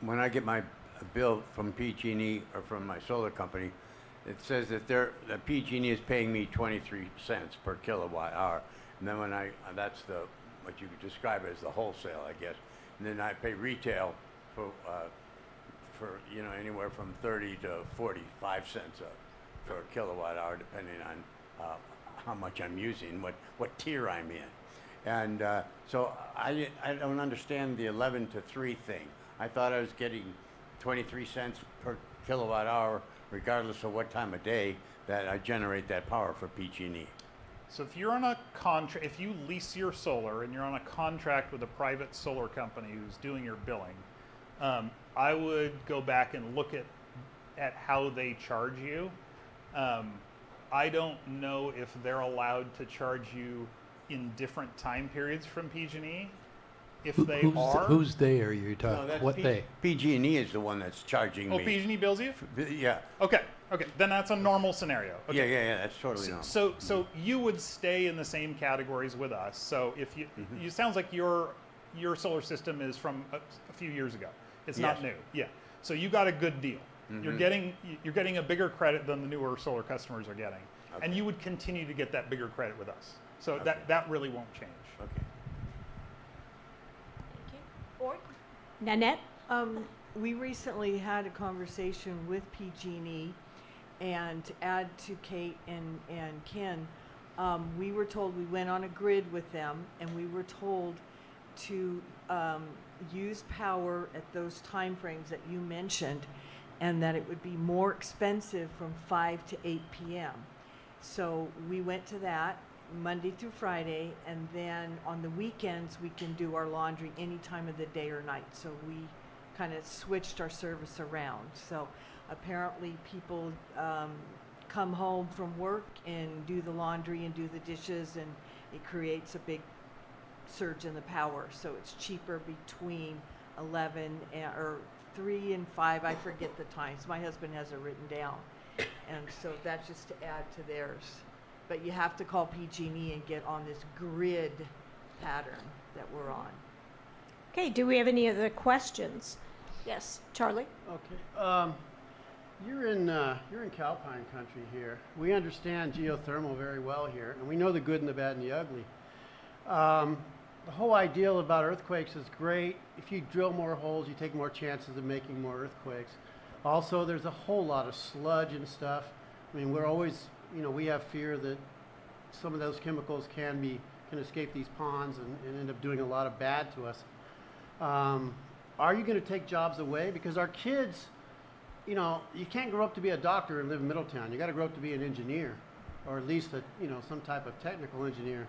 when I get my bill from PG&E or from my solar company, it says that that PG&E is paying me 23 cents per kilowatt hour, and then that's what you could describe as the wholesale, I guess, and then I pay retail for anywhere from 30 to 45 cents per kilowatt hour, depending on how much I'm using, what tier I'm in. And so I don't understand the 11 to 3 thing. I thought I was getting 23 cents per kilowatt hour, regardless of what time of day that I generate that power for PG&E. So if you're on a contract, if you lease your solar and you're on a contract with a private solar company who's doing your billing, I would go back and look at how they charge you. I don't know if they're allowed to charge you in different time periods from PG&E. If they are, who's they are you talking? No, What they? PG&E is the one that's charging me. Oh, PG&E bills you? Yeah. Okay. Then that's a normal scenario. Okay. Yeah, that's totally normal. So you would stay in the same categories with us. So if you, it sounds like you're your solar system is from a few years ago. It's Yes. not new. Yeah. So you got a good deal. You're getting a bigger credit than the newer solar customers are getting, and you would continue to get that bigger credit with us. So that really won't change. Okay. Nanette? We recently had a conversation with PG&E, and to add to Kate and Ken, we were told, we went on a grid with them, and we were told to use power at those time frames that you mentioned, and that it would be more expensive from 5 to 8 p.m. So we went to that Monday through Friday, and then on the weekends we can do our laundry any time of the day or night. So we kind of switched our service around. So apparently people come home from work and do the laundry and do the dishes, and it creates a big surge in the power. So it's cheaper between 11 or 3 and 5. I forget the times. My husband has it written down. And so that's just to add to theirs. But you have to call PG&E and get on this grid pattern that we're on. Okay, do we have any other questions? Yes, Charlie? Okay. You're in Calpine country here. We understand geothermal very well here, and we know the good and the bad and the ugly. The whole ideal about earthquakes is great. If you drill more holes, you take more chances of making more earthquakes. Also, there's a whole lot of sludge and stuff. I mean, we're always, we have fear that some of those chemicals can escape these ponds and end up doing a lot of bad to us. Are you going to take jobs away? Because our kids, you can't grow up to be a doctor and live in Middletown. You got to grow up to be an engineer, or at least some type of technical engineer,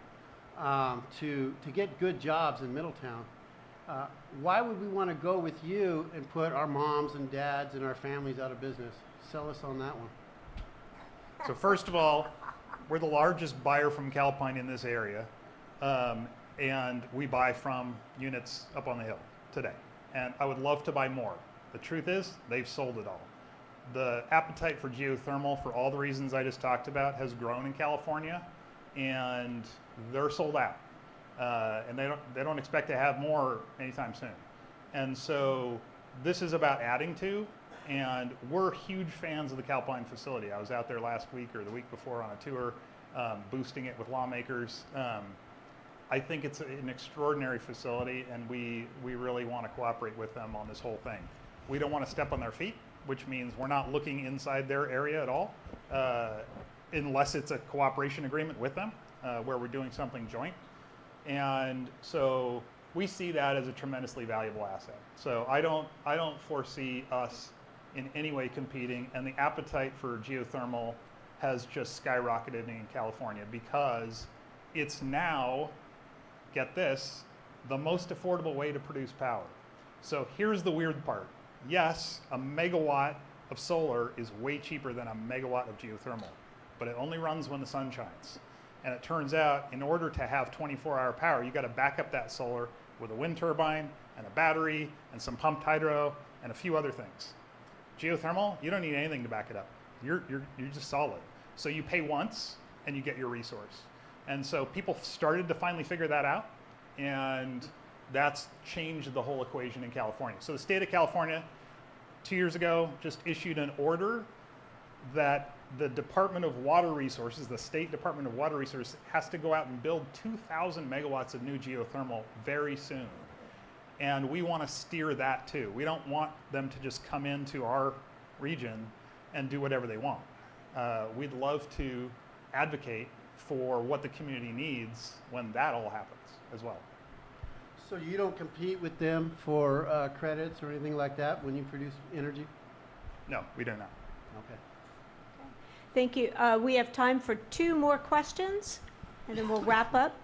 to get good jobs in Middletown. Why would we want to go with you and put our moms and dads and our families out of business? Sell us on that one. So first of all, we're the largest buyer from Calpine in this area, and we buy from units up on the hill today. And I would love to buy more. The truth is, they've sold it all. The appetite for geothermal, for all the reasons I just talked about, has grown in California, and they're sold out. And they don't expect to have more anytime soon. And so this is about adding to, and we're huge fans of the Calpine facility. I was out there last week or the week before on a tour, boosting it with lawmakers. I think it's an extraordinary facility, and we really want to cooperate with them on this whole thing. We don't want to step on their feet, which means we're not looking inside their area at all, unless it's a cooperation agreement with them, where we're doing something joint. And so we see that as a tremendously valuable asset. So I don't foresee us in any way competing, and the appetite for geothermal has just skyrocketed in California because it's now, get this, the most affordable way to produce power. So here's the weird part. Yes, a megawatt of solar is way cheaper than a megawatt of geothermal, but it only runs when the sun shines. And it turns out, in order to have 24-hour power, you got to back up that solar with a wind turbine and a battery and some pumped hydro and a few other things. Geothermal, you don't need anything to back it up. You're just solid. So you pay once and you get your resource. And so people started to finally figure that out, and that's changed the whole equation in California. So the state of California, 2 years ago, just issued an order that the Department of Water Resources, the State Department of Water Resources, has to go out and build 2,000 megawatts of new geothermal very soon. And we want to steer that too. We don't want them to just come into our region and do whatever they want. We'd love to advocate for what the community needs when that all happens as well. So you don't compete with them for credits or anything like that when you produce energy? No, we do not. Okay. Thank you. We have time for 2 more questions, and then we'll wrap up.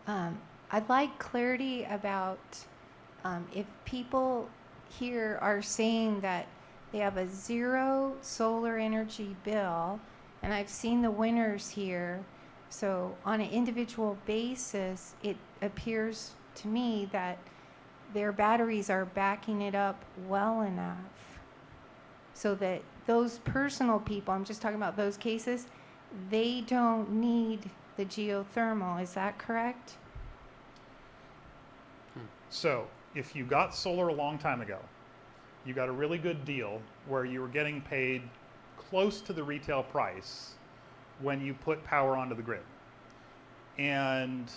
I'd like clarity about if people here are saying that they have a 0 solar energy bill, and I've seen the winners here. So on an individual basis, it appears to me that their batteries are backing it up well enough so that those personal people, I'm just talking about those cases, they don't need the geothermal. Is that correct? So if you got solar a long time ago, you got a really good deal where you were getting paid close to the retail price when you put power onto the grid. And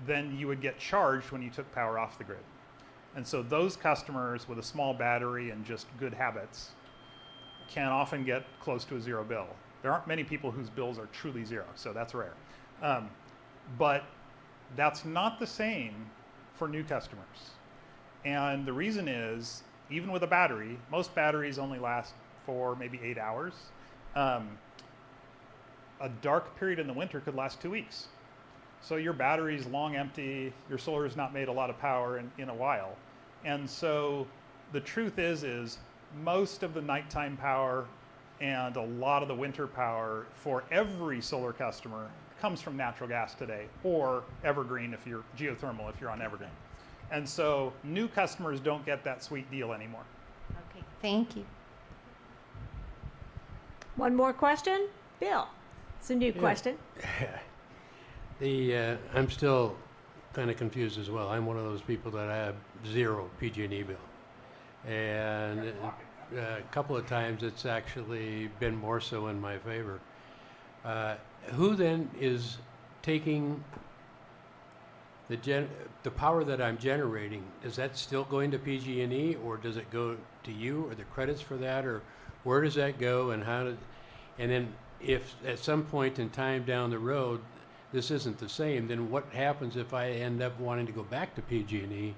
then you would get charged when you took power off the grid. And so those customers with a small battery and just good habits can often get close to a zero bill. There aren't many people whose bills are truly zero, so that's rare. But that's not the same for new customers. And the reason is, even with a battery, most batteries only last for maybe 8 hours. A dark period in the winter could last 2 weeks. So your battery's long empty, your solar's not made a lot of power in a while. And so the truth is most of the nighttime power and a lot of the winter power for every solar customer comes from natural gas today, or evergreen if you're geothermal if you're on evergreen. And so new customers don't get that sweet deal anymore. Okay, thank you. One more question? Bill, it's a new question. I'm still kind of confused as well. I'm one of those people that have zero PG&E bill. And a couple of times it's actually been more so in my favor. Who then is taking the power that I'm generating? Is that still going to PG&E, or does it go to you, or the credits for that, or where does that go, and and then if at some point in time down the road this isn't the same, then what happens if I end up wanting to go back to PG&E?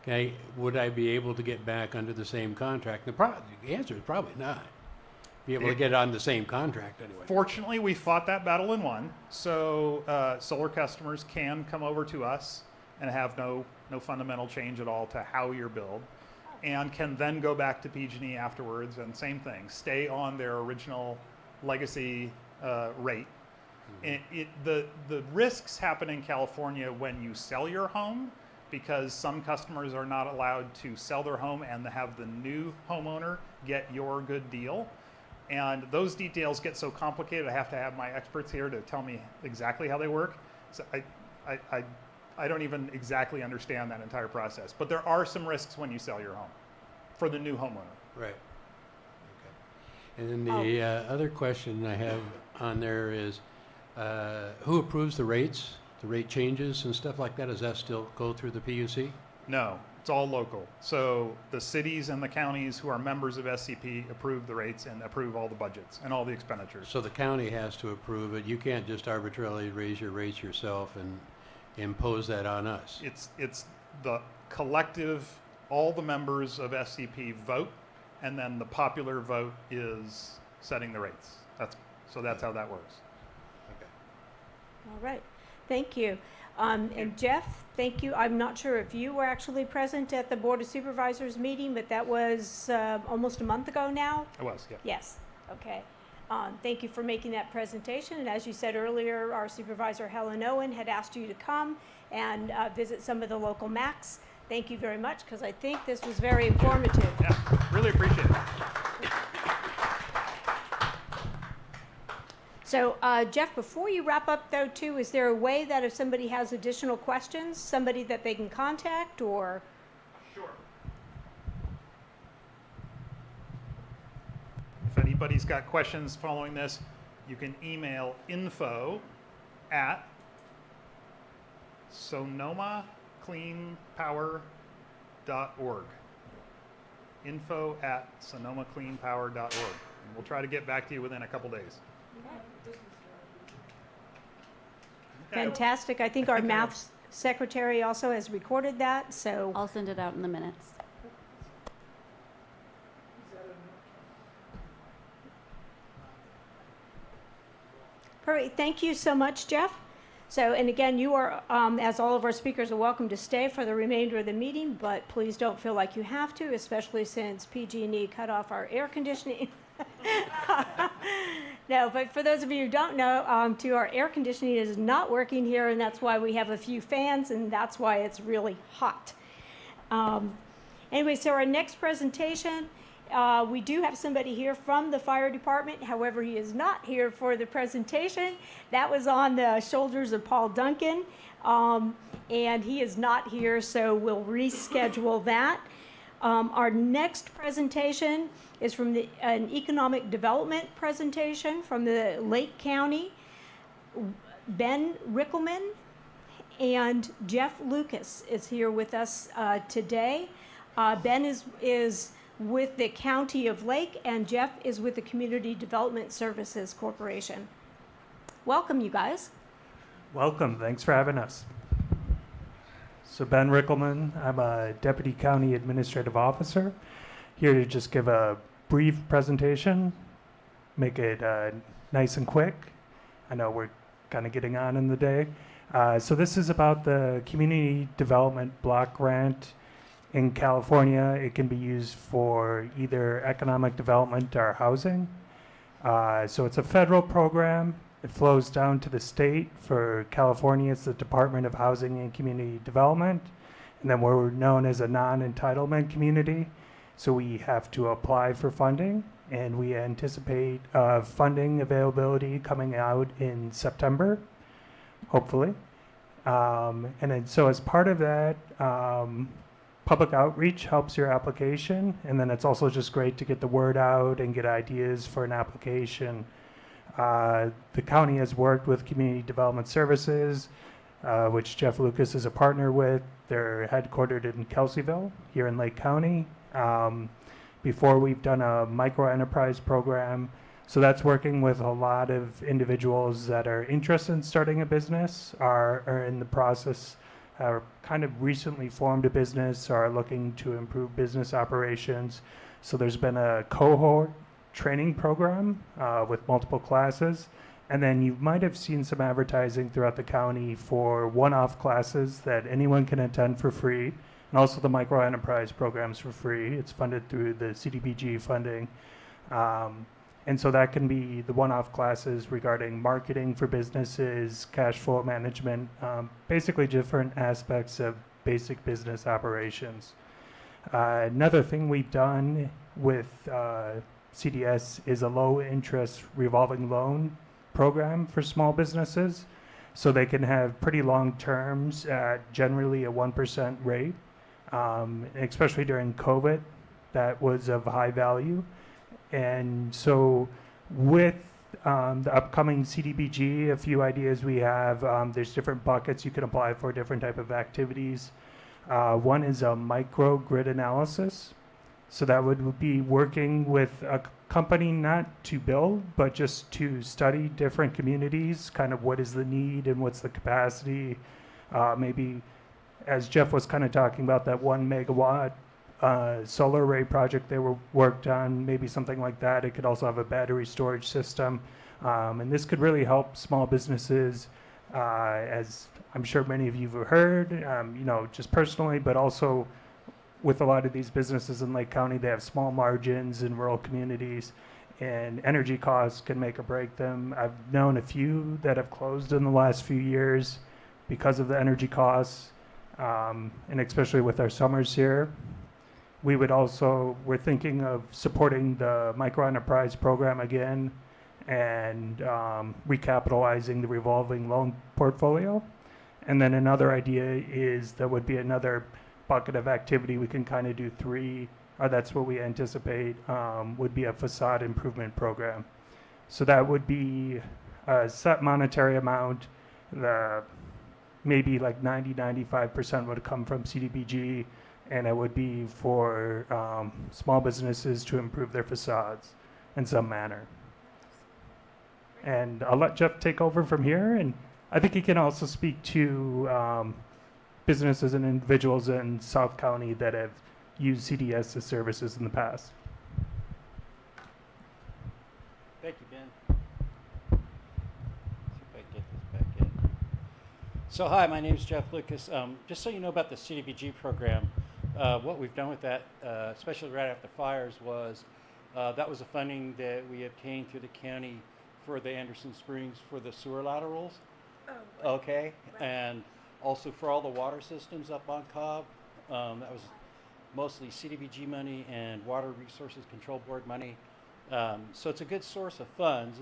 Okay, would I be able to get back under the same contract? The answer is probably not. Be able to get on the same contract anyway. Fortunately, we fought that battle and won. So solar customers can come over to us and have no fundamental change at all to how you're billed, and can then go back to PG&E afterwards, and same thing, stay on their original legacy rate. The risks happen in California when you sell your home, because some customers are not allowed to sell their home and have the new homeowner get your good deal. And those details get so complicated, I have to have my experts here to tell me exactly how they work. So I don't even exactly understand that entire process. But there are some risks when you sell your home for the new homeowner. Right. Okay. And then the other question I have on there is, who approves the rates, the rate changes and stuff like that? Does that still go through the PUC? No, it's all local. So the cities and the counties who are members of SCP approve the rates and approve all the budgets and all the expenditures. So the county has to approve it. You can't just arbitrarily raise your rates yourself and impose that on us. It's the collective, all the members of SCP vote, and then the popular vote is setting the rates. That's how that works. Okay. All right, thank you. And Jeff, thank you. I'm not sure if you were actually present at the Board of Supervisors meeting, but that was almost a month ago now? It was, yeah. Yes, okay. Thank you for making that presentation. And as you said earlier, our supervisor, Helen Owen, had asked you to come and visit some of the local MACs. Thank you very much, because I think this was very informative. Yeah, really appreciate it. So, Jeff, before you wrap up, though, too, is there a way that if somebody has additional questions, somebody that they can contact, or? Sure. If anybody's got questions following this, you can email info@sonomacleanpower.org. info@sonomacleanpower.org. And we'll try to get back to you within a couple days. Fantastic. I think our math secretary also has recorded that, so. I'll send it out in the minutes. Perfect. Thank you so much, Jeff. So, and again, you are, as all of our speakers, are welcome to stay for the remainder of the meeting, but please don't feel like you have to, especially since PG&E cut off our air conditioning. No, but for those of you who don't know, our air conditioning is not working here, and that's why we have a few fans, and that's why it's really hot. Anyway, so our next presentation We do have somebody here from the fire department. However, he is not here for the presentation. That was on the shoulders of Paul Duncan, and he is not here, so we'll reschedule that. Our next presentation is from an economic development presentation from the Lake County. Ben Rickelman and Jeff Lucas is here with us today. Ben is with the County of Lake, and Jeff is with the Community Development Services Corporation. Welcome, you guys. Welcome. Thanks for having us. So Ben Rickelman, I'm a Deputy County Administrative Officer, here to just give a brief presentation, make it nice and quick. I know we're kind of getting on in the day. So this is about the Community Development Block Grant in California. It can be used for either economic development or housing. So it's a federal program. It flows down to the state. For California, it's the Department of Housing and Community Development. And then we're known as a non-entitlement community. So we have to apply for funding, and we anticipate funding availability coming out in September, hopefully. And then so as part of that, public outreach helps your application, and then it's also just great to get the word out and get ideas for an application. The county has worked with Community Development Services, which Jeff Lucas is a partner with. They're headquartered in Kelseyville, here in Lake County. Before, we've done a micro enterprise program. So that's working with a lot of individuals that are interested in starting a business, are in the process, kind of recently formed a business, are looking to improve business operations. So there's been a cohort training program with multiple classes. And then you might have seen some advertising throughout the county for one-off classes that anyone can attend for free. And also the micro enterprise programs for free. It's funded through the CDBG funding. And so that can be the one-off classes regarding marketing for businesses, cash flow management, basically different aspects of basic business operations. Another thing we've done with CDS is a low-interest revolving loan program for small businesses. So they can have pretty long terms at generally a 1% rate. Especially during COVID, that was of high value. And so with the upcoming CDBG, a few ideas we have, there's different buckets you can apply for different type of activities. One is a microgrid analysis. So that would be working with a company not to build, but just to study different communities, kind of what is the need and what's the capacity. Maybe, as Jeff was kind of talking about, that 1 megawatt solar array project they were worked on, maybe something like that. It could also have a battery storage system. And this could really help small businesses, as I'm sure many of you have heard, just personally, but also with a lot of these businesses in Lake County, they have small margins in rural communities, and energy costs can make or break them. I've known a few that have closed in the last few years because of the energy costs, and especially with our summers here. We're thinking of supporting the micro enterprise program again and recapitalizing the revolving loan portfolio. And then another idea is there would be another bucket of activity. We can kind of do three, or that's what we anticipate, would be a facade improvement program. So that would be a set monetary amount. Maybe like 95% would come from CDBG, and it would be for small businesses to improve their facades in some manner. And I'll let Jeff take over from here, and I think he can also speak to businesses and individuals in South County that have used CDS as services in the past. Thank you, Ben. See if I can get this back in. So hi, my name is Jeff Lucas. Just so you know about the CDBG program, what we've done with that, especially right after fires, was that was the funding that we obtained through the county for the Anderson Springs for the sewer laterals. Oh, right. Okay, right. And also for all the water systems up on Cobb. That was mostly CDBG money and Water Resources Control Board money. So it's a good source of funds.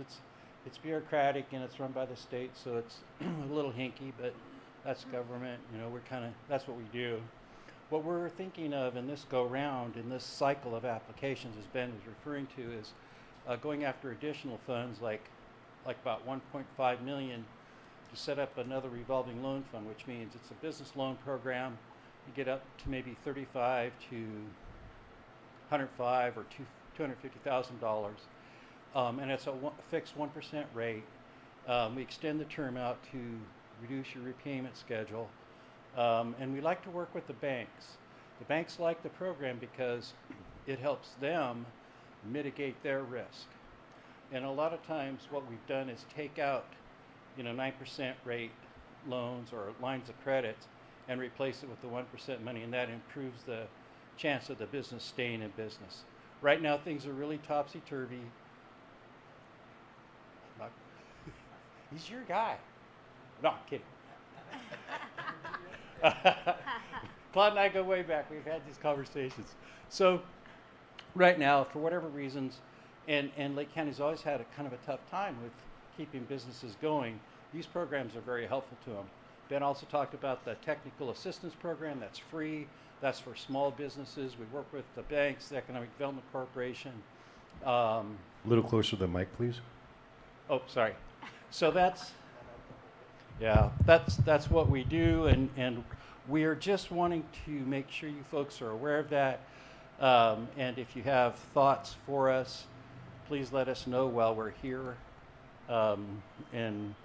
It's bureaucratic and it's run by the state, so it's a little hinky, but that's government. You know, that's what we do. What we're thinking of in this go round, in this cycle of applications, as Ben was referring to, is going after additional funds like about 1.5 million to set up another revolving loan fund, which means it's a business loan program. You get up to maybe $35 to $105 or $250,000, and it's a fixed 1% rate. We extend the term out to reduce your repayment schedule, and we like to work with the banks. The banks like the program because it helps them mitigate their risk. And a lot of times what we've done is take out 9% rate loans or lines of credit and replace it with the 1% money, and that improves the chance of the business staying in business. Right now things are really topsy-turvy. He's your guy. No, I'm kidding. Claude and I go way back. We've had these conversations. So right now, for whatever reasons, and Lake County's always had a kind of a tough time with keeping businesses going, these programs are very helpful to them. Ben also talked about the technical assistance program. That's free. That's for small businesses. We work with the banks, the Economic Development Corporation. A little closer to the mic, please. Oh, sorry. So that's what we do, and we are just wanting to make sure you folks are aware of that. And if you have thoughts for us, please let us know while we're here. And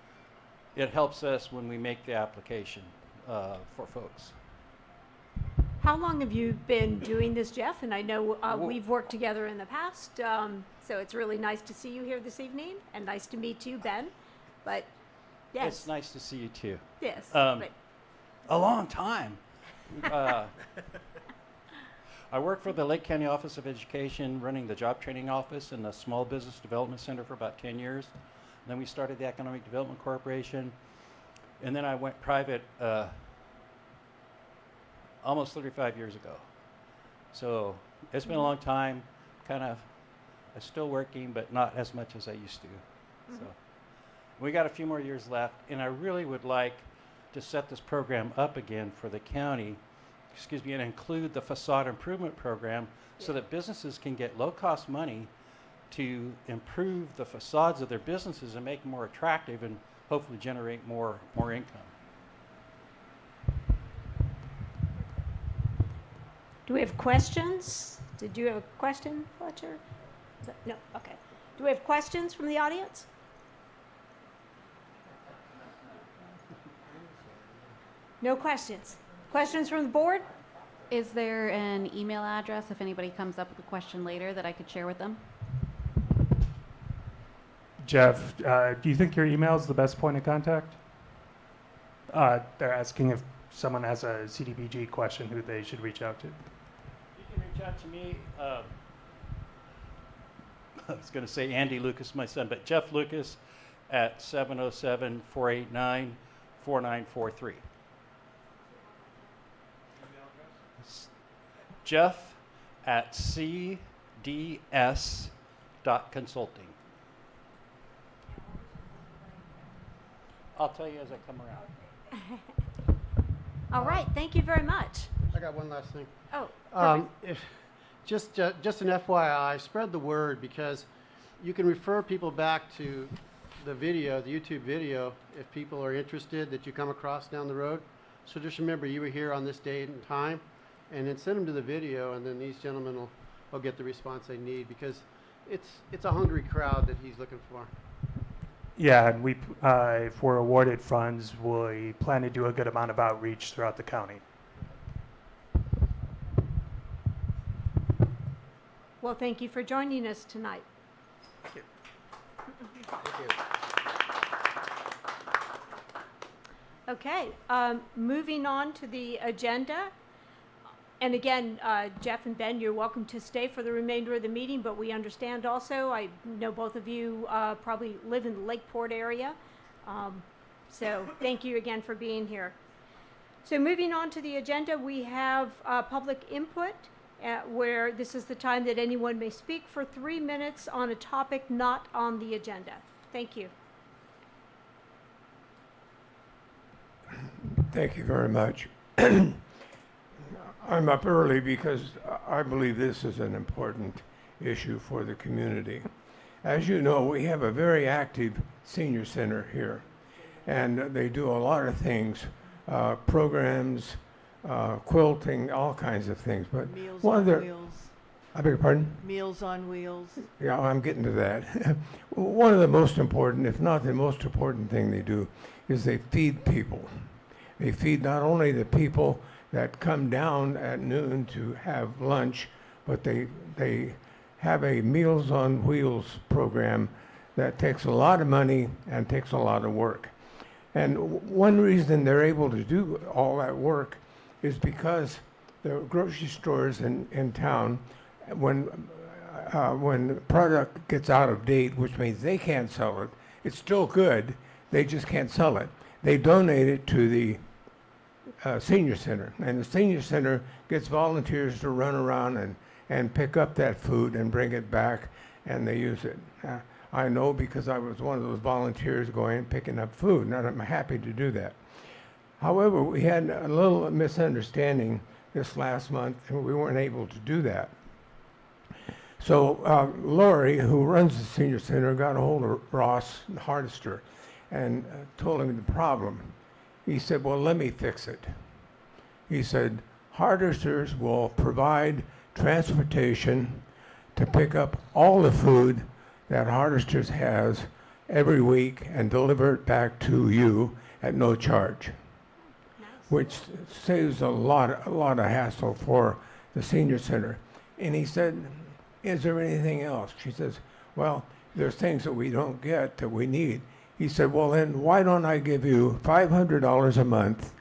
it helps us when we make the application for folks. How long have you been doing this, Jeff? And I know we've worked together in the past, so it's really nice to see you here this evening, and nice to meet you, Ben. But yes. It's nice to see you too. Yes. A long time. I worked for the Lake County Office of Education, running the job training office and the Small Business Development Center for about 10 years. And then we started the Economic Development Corporation. And then I went private almost 35 years ago. So it's been a long time, I'm still working, but not as much as I used to. So we got a few more years left, and I really would like to set this program up again for the county, and include the facade improvement program so that businesses can get low-cost money to improve the facades of their businesses and make them more attractive and hopefully generate more income. Do we have questions? Did you have a question, Fletcher? No? Okay. Do we have questions from the audience? No questions. Questions from the board? Is there an email address if anybody comes up with a question later that I could share with them? Jeff, do you think your email is the best point of contact? They're asking if someone has a CDBG question who they should reach out to. You can reach out to me. I was going to say Andy Lucas, my son, but Jeff Lucas at 707-489-4943. Jeff at cds.consulting. I'll tell you as I come around. All right, thank you very much. I got one last thing. Oh, just an FYI, spread the word, because you can refer people back to the video, the YouTube video, if people are interested that you come across down the road. So just remember you were here on this date and time, and then send them to the video, and then these gentlemen will get the response they need, because it's a hungry crowd that he's looking for. Yeah, and we, if we're awarded funds, we plan to do a good amount of outreach throughout the county. Well, thank you for joining us tonight. Thank you. Thank you. Okay, moving on to the agenda. And again, Jeff and Ben, you're welcome to stay for the remainder of the meeting, but we understand also, I know both of you probably live in the Lakeport area. So thank you again for being here. So moving on to the agenda, we have public input. where this is the time that anyone may speak for 3 minutes on a topic not on the agenda. Thank you. Thank you very much. I'm up early because I believe this is an important issue for the community. As you know, we have a very active senior center here, and they do a lot of things, programs, quilting, all kinds of things. But Meals one on of their, Wheels. I beg your pardon? Meals on Wheels. Yeah, I'm getting to that. One of the most important, if not the most important thing they do, is they feed people. They feed not only the people that come down at noon to have lunch, but they have a Meals on Wheels program that takes a lot of money and takes a lot of work. And one reason they're able to do all that work is because the grocery stores in town, when product gets out of date, which means they can't sell it, it's still good, they just can't sell it. They donate it to the senior center, and the senior center gets volunteers to run around and pick up that food and bring it back, and they use it. I know because I was one of those volunteers going and picking up food, and I'm happy to do that. However, we had a little misunderstanding this last month, and we weren't able to do that. So Lori, who runs the senior center, got a hold of Ross Hardister and told him the problem. He said, well, let me fix it. He said, Hardisters will provide transportation to pick up all the food that Hardisters has every week and deliver it back to you at no charge, which saves a lot of hassle for the senior center. And he said, is there anything else? She says, well, there's things that we don't get that we need. He said, well, then why don't I give you $500 a month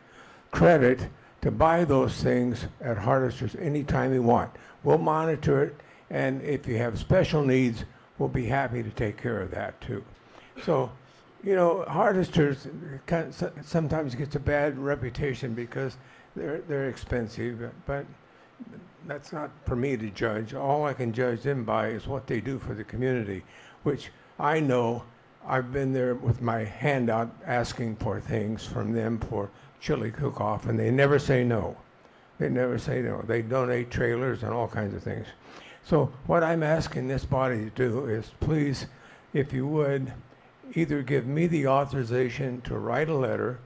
credit to buy those things at Hardister's anytime you want. We'll monitor it, and if you have special needs, we'll be happy to take care of that too. So, you know, Hardister's sometimes gets a bad reputation because they're expensive, but that's not for me to judge. All I can judge them by is what they do for the community, which I know. I've been there with my hand out asking for things from them for chili cook-off, and they never say no. They never say no. They donate trailers and all kinds of things. So what I'm asking this body to do is please, if you would, either give me the authorization to write a letter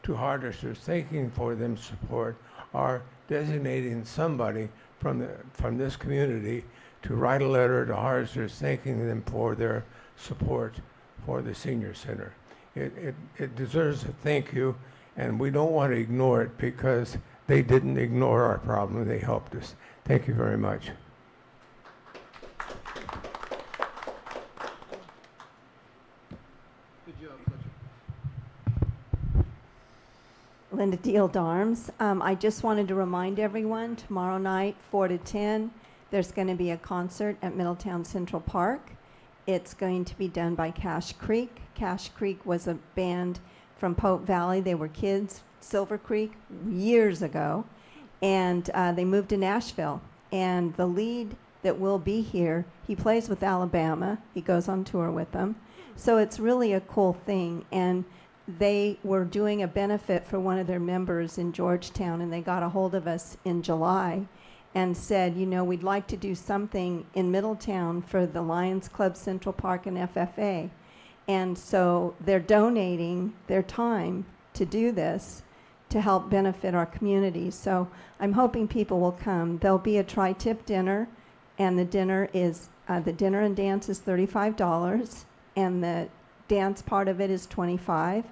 to Hardisters thanking for them support, or designating somebody from this community to write a letter to Hardisters thanking them for their support for the senior center. It deserves a thank you, and we don't want to ignore it because they didn't ignore our problem. They helped us. Thank you very much. Good job, Fletcher. Linda Deal Darms. I just wanted to remind everyone, tomorrow night, 4 to 10, there's going to be a concert at Middletown Central Park. It's going to be done by Cash Creek. Cash Creek was a band from Pope Valley. They were kids, Silver Creek, years ago. And they moved to Nashville. And the lead that will be here, he plays with Alabama. He goes on tour with them. So it's really a cool thing. And they were doing a benefit for one of their members in Georgetown, and they got a hold of us in July and said, you know, we'd like to do something in Middletown for the Lions Club, Central Park, and FFA. And so they're donating their time to do this to help benefit our community. So I'm hoping people will come. There'll be a tri-tip dinner, and the dinner and dance is $35, and the dance part of it is $25,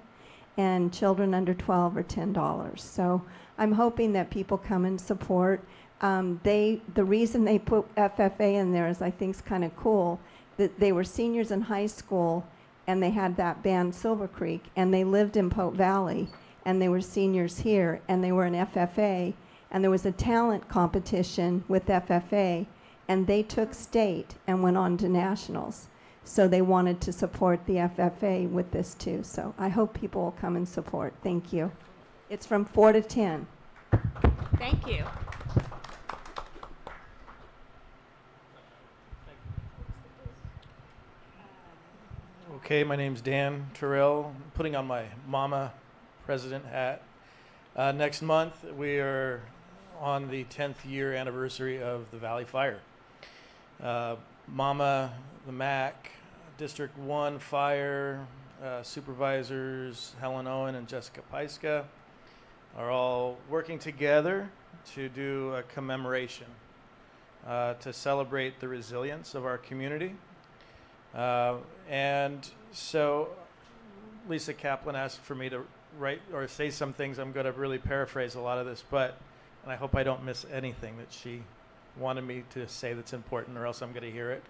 and children under 12 are $10. So I'm hoping that people come and support. The reason they put FFA in there is I think is kind of cool, that they were seniors in high school and they had that band Silver Creek, and they lived in Pope Valley, and they were seniors here, and they were in FFA, and there was a talent competition with FFA, and they took state and went on to nationals. So they wanted to support the FFA with this too. So I hope people will come and support. Thank you. It's from 4 to 10. Thank you. Okay, my name's Dan Terrell, putting on my mama president hat. Next month, we are on the 10th year anniversary of the Valley Fire. Mama, the MAC, District 1 Fire, supervisors Helen Owen and Jessica Paiska are all working together to do a commemoration to celebrate the resilience of our community. And so Lisa Kaplan asked for me to write or say some things. I'm going to really paraphrase a lot of this, and I hope I don't miss anything that she wanted me to say that's important, or else I'm going to hear it.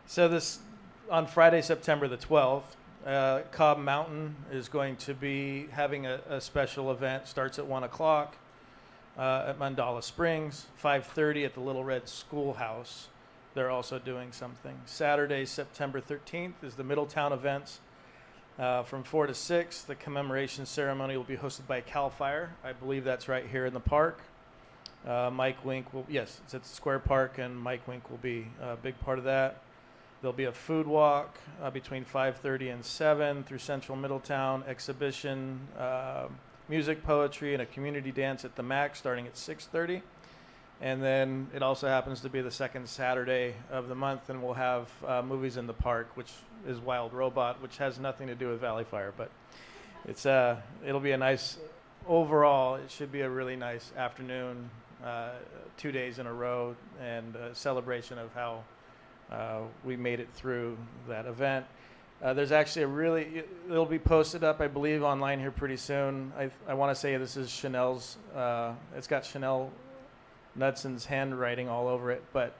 So this, on Friday, September the 12th, Cobb Mountain is going to be having a special event. Starts at 1 o'clock at Mandala Springs, 5:30 at the Little Red Schoolhouse. They're also doing something. Saturday, September 13th is the Middletown events. From 4 to 6, the commemoration ceremony will be hosted by CAL FIRE. I believe that's right here in the park. Mike Wink will, yes, it's at the Square Park, and Mike Wink will be a big part of that. There'll be a food walk between 5:30 and 7 through Central Middletown, exhibition, music, poetry, and a community dance at the MAC starting at 6:30. And then it also happens to be the second Saturday of the month, and we'll have movies in the park, which is Wild Robot, which has nothing to do with Valley Fire, but it's it'll be a nice, overall, it should be a really nice afternoon, 2 days in a row, and a celebration of how we made it through that event. There's actually it'll be posted up, I believe, online here pretty soon. I want to say this is Chanel's, it's got Chanel Nudson's handwriting all over it, but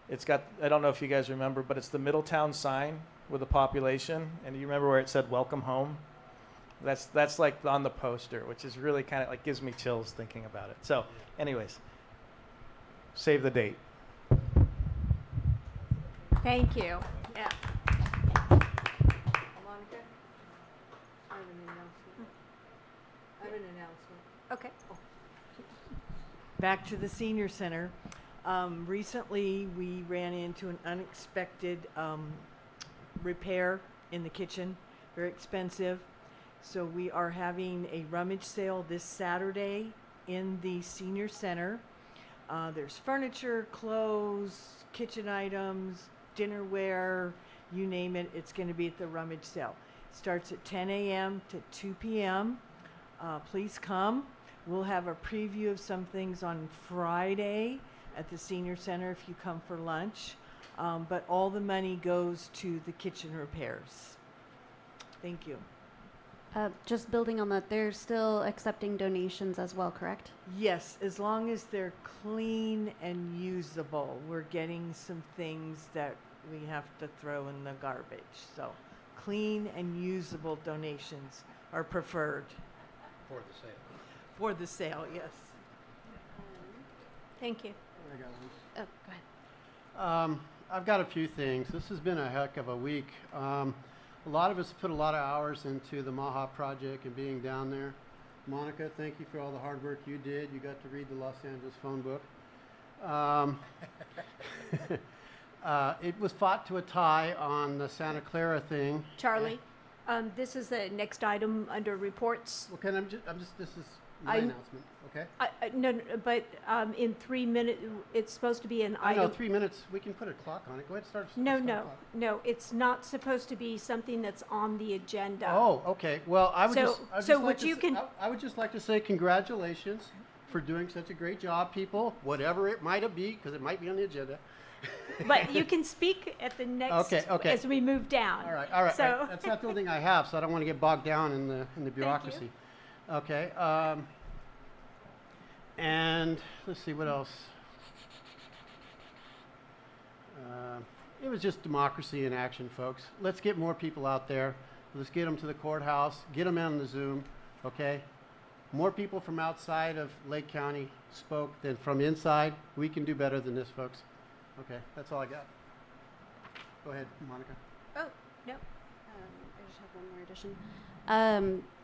it's got, I don't know if you guys remember, but it's the Middletown sign with the population, and you remember where it said "Welcome Home"? That's like on the poster, which is really kind of like gives me chills thinking about it. So, anyways, save the date. Thank you. Yeah. Monica, I have an announcement. I have an announcement. Okay. Back to the senior center. Recently, we ran into an unexpected repair in the kitchen, very expensive. So we are having a rummage sale this Saturday in the senior center. There's furniture, clothes, kitchen items, dinnerware, you name it. It's going to be at the rummage sale. Starts at 10 a.m. to 2 p.m. Please come. We'll have a preview of some things on Friday at the senior center if you come for lunch. But all the money goes to the kitchen repairs. Thank you. Just building on that, they're still accepting donations as well, correct? Yes, as long as they're clean and usable. We're getting some things that we have to throw in the garbage. So clean and usable donations are preferred. For the sale. For the sale, yes. Thank you. I got one. Oh, go ahead. I've got a few things. This has been a heck of a week. A lot of us put a lot of hours into the Maha project and being down there. Monica, thank you for all the hard work you did. You got to read the Los Angeles phone book. It was fought to a tie on the Santa Clara thing. Charlie, this is the next item under reports. Well, this is my announcement, okay? No, but in 3 minutes, it's supposed to be an I item. know, 3 minutes. We can put a clock on it. Go ahead, start. No, start no, clock. no. It's not supposed to be something that's on the agenda. Oh, okay. Well, I would I would just like to say congratulations for doing such a great job, people. Whatever it might be, because it might be on the agenda. But you can speak at the next Okay. as we move down. All right. So That's not the only thing I have, so I don't want to get bogged down in the bureaucracy. Okay. And let's see what else. It was just democracy in action, folks. Let's get more people out there. Let's get them to the courthouse. Get them on the Zoom. Okay. More people from outside of Lake County spoke than from inside. We can do better than this, folks. Okay, that's all I got. Go ahead, Monica. Oh, no. I just have one more addition.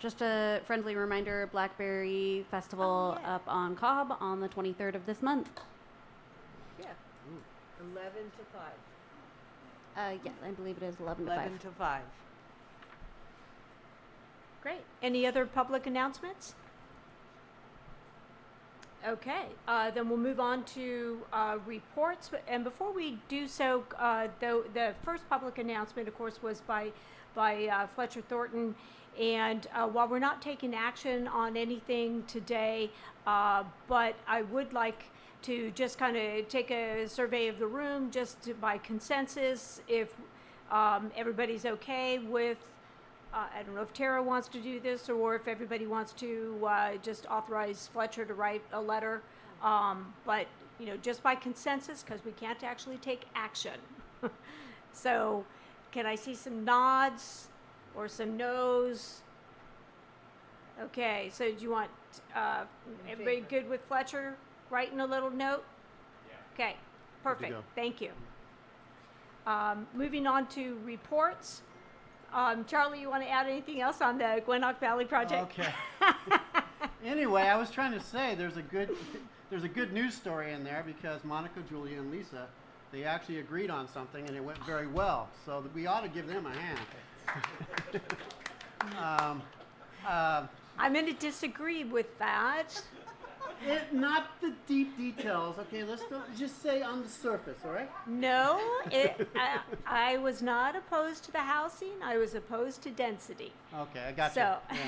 Just a friendly reminder, Blackberry Festival up on Cobb on the 23rd of this month. Yeah. 11 to 5. Yeah, I believe it is 11 to 5. 11 to 5. Great. Any other public announcements? Okay, then we'll move on to reports. And before we do so, though, the first public announcement, of course, was by Fletcher Thornton. And while we're not taking action on anything today, but I would like to just kind of take a survey of the room, by consensus, if everybody's okay with. I don't know if Tara wants to do this or if everybody wants to just authorize Fletcher to write a letter. But, you know, just by consensus, because we can't actually take action. So can I see some nods or some no's? Okay, so do you want everybody good with Fletcher writing a little note? Yeah. Okay, perfect. go. Thank you. Moving on to reports. Charlie, you want to add anything else on the Gwinnett Valley project? Okay. Anyway, I was trying to say there's a good news story in there because Monica, Julia, and Lisa, they actually agreed on something and it went very well. So we ought to give them a hand. I'm going to disagree with that. Not the deep details. Okay, let's just say on the surface, all right? No, I was not opposed to the housing. I was opposed to density. Okay, I got So. you.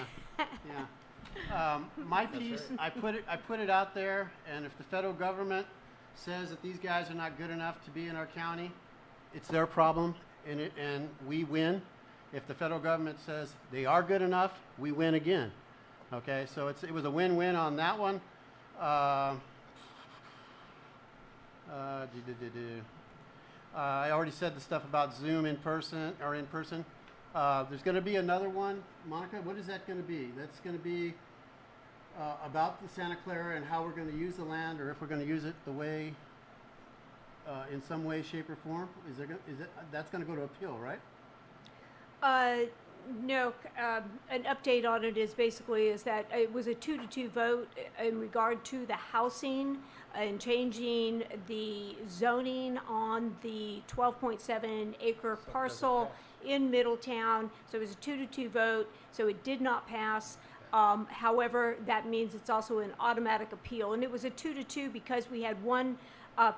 Yeah. My piece, I put it out there, and if the federal government says that these guys are not good enough to be in our county, it's their problem, and we win. If the federal government says they are good enough, we win again. Okay, so it was a win-win on that one. I already said the stuff about Zoom in person. There's going to be another one. Monica, what is that going to be? That's going to be about the Santa Clara and how we're going to use the land, or if we're going to use it the way, in some way, shape, or form. That's going to go to appeal, right? No, an update on it is that it was a 2-2 vote in regard to the housing and changing the zoning on the 12.7 acre parcel in Middletown. So it was a 2-2 vote, so it did not pass. However, that means it's also an automatic appeal. And it was a 2-2 because we had one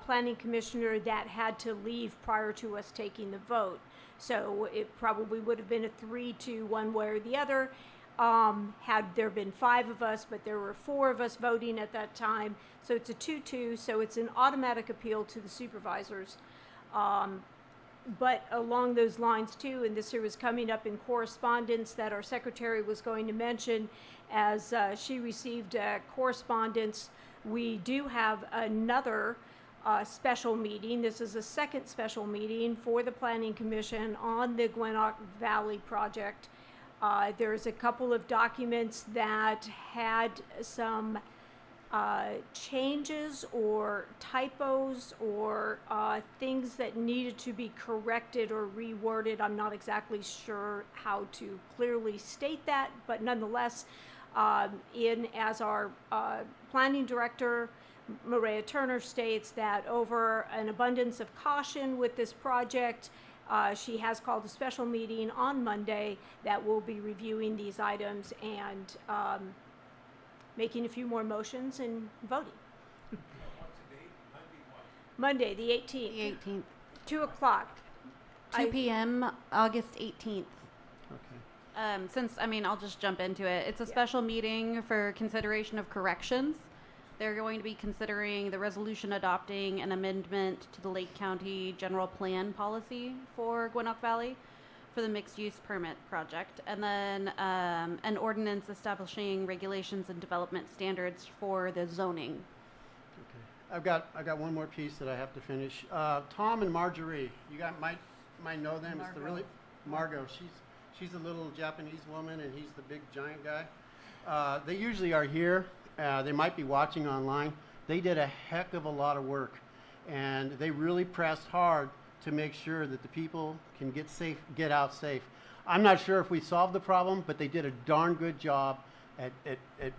planning commissioner that had to leave prior to us taking the vote. So it probably would have been a 3-2 one way or the other, had there been 5 of us, but there were 4 of us voting at that time. So it's a 2-2, so it's an automatic appeal to the supervisors. But along those lines too, and this here was coming up in correspondence that our secretary was going to mention as she received correspondence, we do have another special meeting. This is a second special meeting for the Planning Commission on the Gwinnett Valley project. There's a couple of documents that had some changes or typos or things that needed to be corrected or reworded. I'm not exactly sure how to clearly state that, but nonetheless, as our planning director, Maria Turner, states that over an abundance of caution with this project, she has called a special meeting on Monday that will be reviewing these items and making a few more motions and voting. Monday, the 18th. The 18th. 2 o'clock. 2 p.m., August 18th. Okay. I'll just jump into it. It's a special meeting for consideration of corrections. They're going to be considering the resolution adopting an amendment to the Lake County General Plan Policy for Gwinnett Valley for the mixed-use permit project, and then an ordinance establishing regulations and development standards for the zoning. Okay. I got one more piece that I have to finish. Tom and Marjorie, you might know them. It's the really Margot. She's a little Japanese woman, and he's the big giant guy. They usually are here. They might be watching online. They did a heck of a lot of work, and they really pressed hard to make sure that the people can get out safe. I'm not sure if we solved the problem, but they did a darn good job at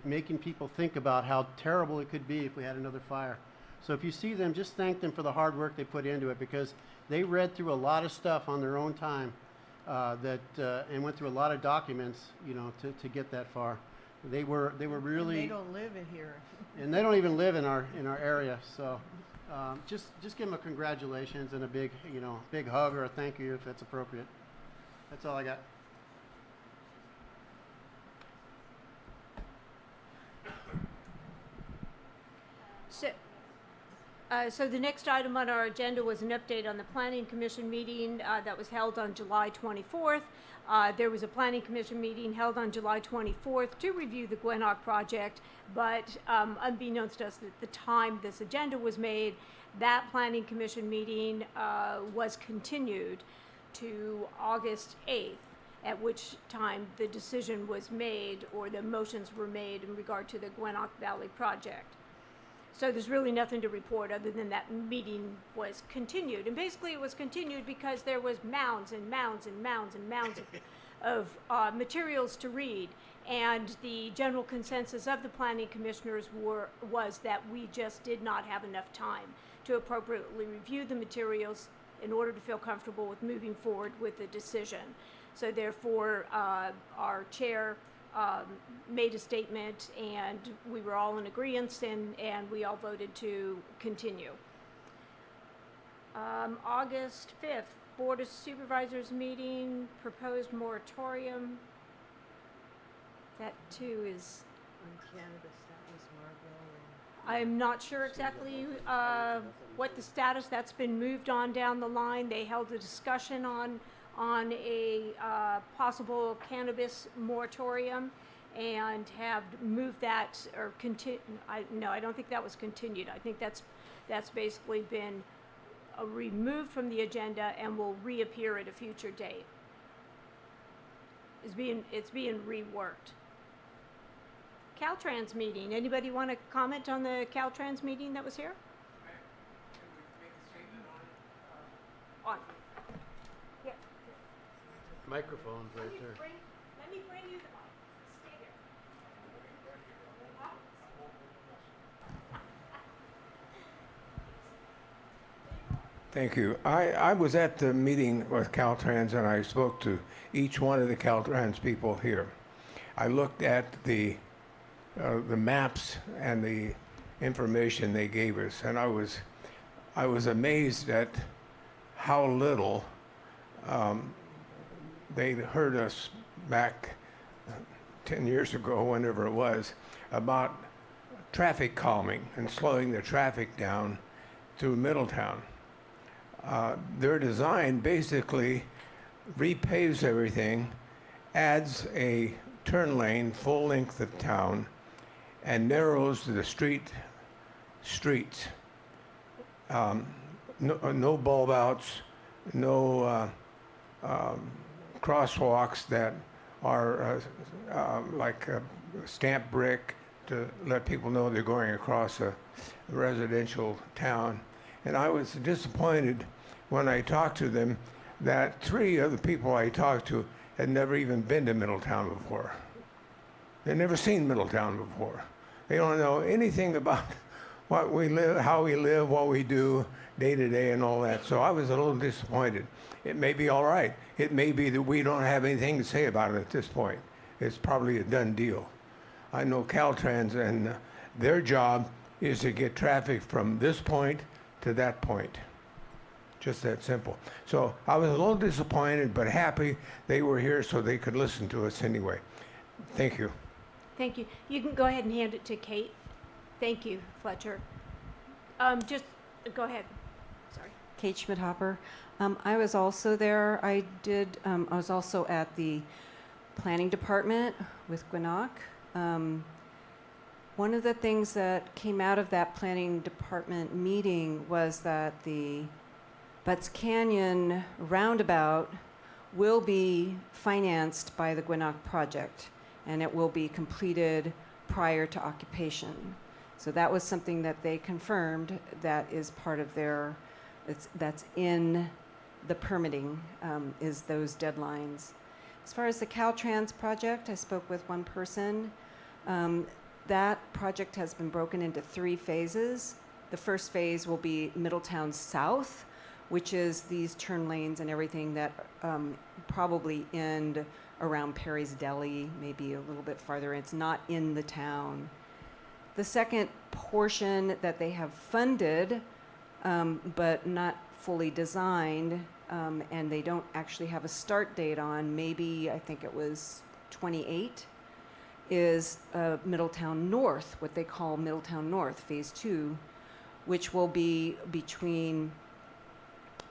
making people think about how terrible it could be if we had another fire. So if you see them, just thank them for the hard work they put into it, because they read through a lot of stuff on their own time and went through a lot of documents, you know, to get that far. They were really. And they don't live in here. And they don't even live in our area. So just give them a congratulations and a big, you know, big hug or a thank you if that's appropriate. That's all I got. So the next item on our agenda was an update on the Planning Commission meeting that was held on July 24th. There was a Planning Commission meeting held on July 24th to review the Gwinnett project, but unbeknownst to us at the time this agenda was made, that Planning Commission meeting was continued to August 8th, at which time the decision was made or the motions were made in regard to the Gwinnett Valley project. So there's really nothing to report other than that meeting was continued. And basically it was continued because there was mounds and mounds and mounds and mounds of materials to read. And the general consensus of the planning commissioners was that we just did not have enough time to appropriately review the materials in order to feel comfortable with moving forward with the decision. So therefore, our chair made a statement, and we were all in agreement, and we all voted to continue. August 5th, Board of Supervisors meeting, proposed moratorium. That too is. On cannabis, that was Margot. I'm not sure exactly what the status. That's been moved on down the line. They held a discussion on a possible cannabis moratorium and have moved that or no, I don't think that was continued. I think that's basically been removed from the agenda and will reappear at a future date. It's being reworked. Caltrans meeting. Anybody want to comment on the Caltrans meeting that was here? On. Yeah. Microphone's right there. Let me bring you the mic. Stay there. Thank you. I was at the meeting with Caltrans, and I spoke to each one of the Caltrans people here. I looked at the maps and the information they gave us, and I was amazed at how little they heard us back 10 years ago, whenever it was, about traffic calming and slowing the traffic down through Middletown. Their design basically repaves everything, adds a turn lane full length of town, and narrows the streets. No bulb outs, no crosswalks that are like a stamp brick to let people know they're going across a residential town. And I was disappointed when I talked to them that 3 of the people I talked to had never even been to Middletown before. They'd never seen Middletown before. They don't know anything about what we live, how we live, what we do day to day and all that. So I was a little disappointed. It may be all right. It may be that we don't have anything to say about it at this point. It's probably a done deal. I know Caltrans, and their job is to get traffic from this point to that point. Just that simple. So I was a little disappointed, but happy they were here so they could listen to us anyway. Thank you. Thank you. You can go ahead and hand it to Kate. Thank you, Fletcher. Just go ahead. Sorry. Kate Schmidt-Hopper. I was also there. I was also at the planning department with Gwinnett. One of the things that came out of that planning department meeting was that the Butts Canyon roundabout will be financed by the Gwinnett project, and it will be completed prior to occupation. So that was something that they confirmed that is part of their, that's in the permitting, is those deadlines. As far as the Caltrans project, I spoke with one person. That project has been broken into 3 phases. The first phase will be Middletown South, which is these turn lanes and everything that probably end around Perry's Deli, maybe a little bit farther. It's not in the town. The second portion that they have funded, but not fully designed, and they don't actually have a start date on, maybe I think it was 28, is Middletown North, what they call Middletown North, Phase 2, which will be between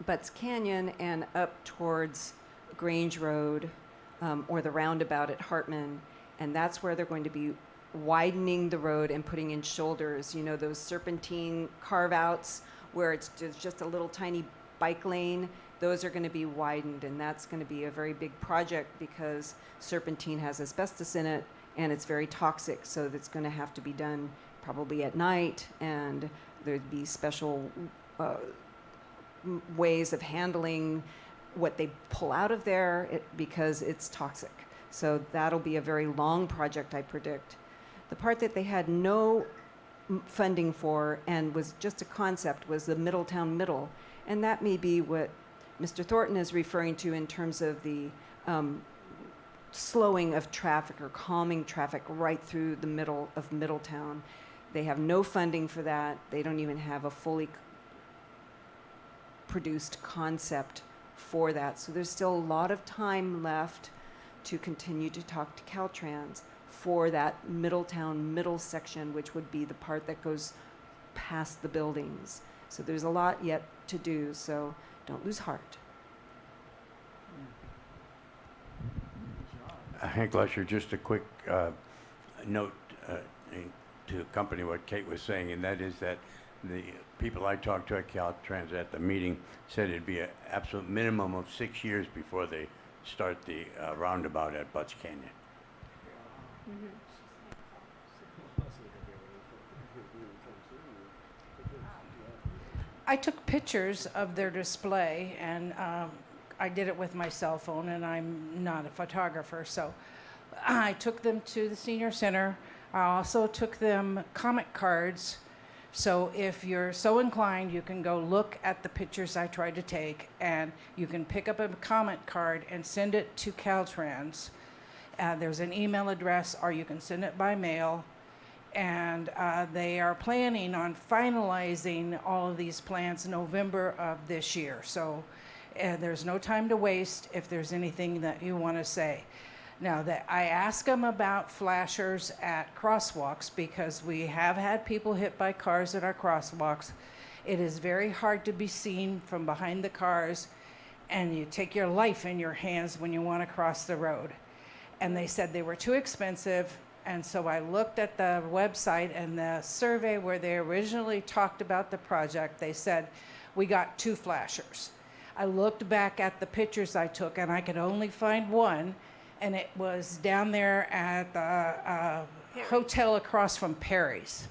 Butts Canyon and up towards Grange Road, or the roundabout at Hartman. And that's where they're going to be widening the road and putting in shoulders, you know, those serpentine carve-outs where it's just a little tiny bike lane. Those are going to be widened, and that's going to be a very big project because serpentine has asbestos in it, and it's very toxic, so that's going to have to be done probably at night, and there'd be special ways of handling what they pull out of there because it's toxic. So that'll be a very long project, I predict. The part that they had no funding for and was just a concept was the Middletown Middle, and that may be what Mr. Thornton is referring to in terms of the slowing of traffic or calming traffic right through the middle of Middletown. They have no funding for that. They don't even have a fully produced concept for that. So there's still a lot of time left to continue to talk to Caltrans for that Middletown middle section, which would be the part that goes past the buildings. So there's a lot yet to do, so don't lose heart. Hank Lesher, just a quick note to accompany what Kate was saying, and that is that the people I talked to at Caltrans at the meeting said it'd be an absolute minimum of 6 years before they start the roundabout at Butts Canyon. I took pictures of their display, and I did it with my cell phone, and I'm not a photographer, so I took them to the senior center. I also took them comment cards, so if you're so inclined, you can go look at the pictures I tried to take, and you can pick up a comment card and send it to Caltrans. There's an email address, or you can send it by mail. And they are planning on finalizing all of these plans November of this year. So there's no time to waste if there's anything that you want to say. Now, that I ask them about flashers at crosswalks because we have had people hit by cars at our crosswalks. It is very hard to be seen from behind the cars, and you take your life in your hands when you want to cross the road. And they said they were too expensive. And so I looked at the website and the survey where they originally talked about the project. They said, we got 2 flashers. I looked back at the pictures I took, and I could only find one, and it was down there at the hotel across from Perry's.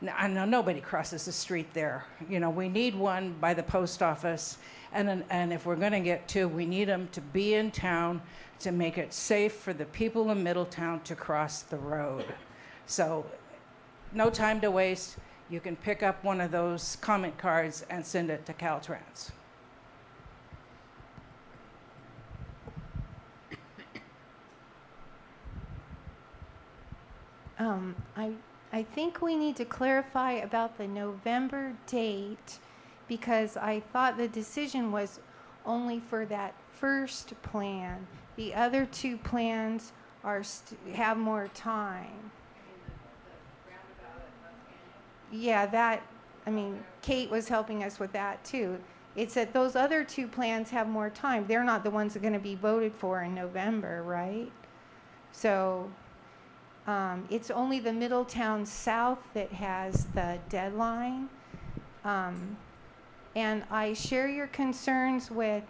Now, I know nobody crosses the street there. You know, we need one by the post office, and if we're going to get 2, we need them to be in town to make it safe for the people in Middletown to cross the road. So no time to waste. You can pick up one of those comment cards and send it to Caltrans. I think we need to clarify about the November date because I thought the decision was only for that first plan. The other 2 plans are have more time. Yeah, that, I mean, Kate was helping us with that too. It's that those other 2 plans have more time. They're not the ones that are going to be voted for in November, right? So it's only the Middletown South that has the deadline. And I share your concerns with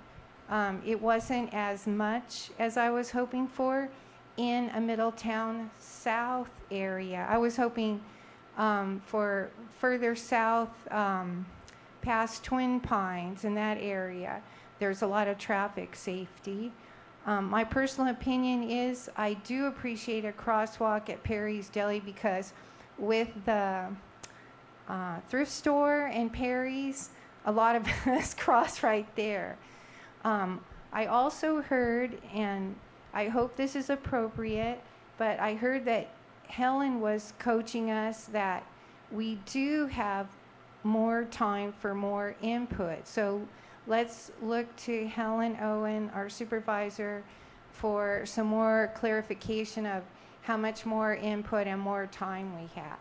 it wasn't as much as I was hoping for in a Middletown South area. I was hoping for further south past Twin Pines in that area. There's a lot of traffic safety. My personal opinion is I do appreciate a crosswalk at Perry's Deli because with the thrift store and Perry's. A lot of us cross right there. I also heard, and I hope this is appropriate, but I heard that Helen was coaching us that we do have more time for more input. So let's look to Helen Owen, our supervisor, for some more clarification of how much more input and more time we have.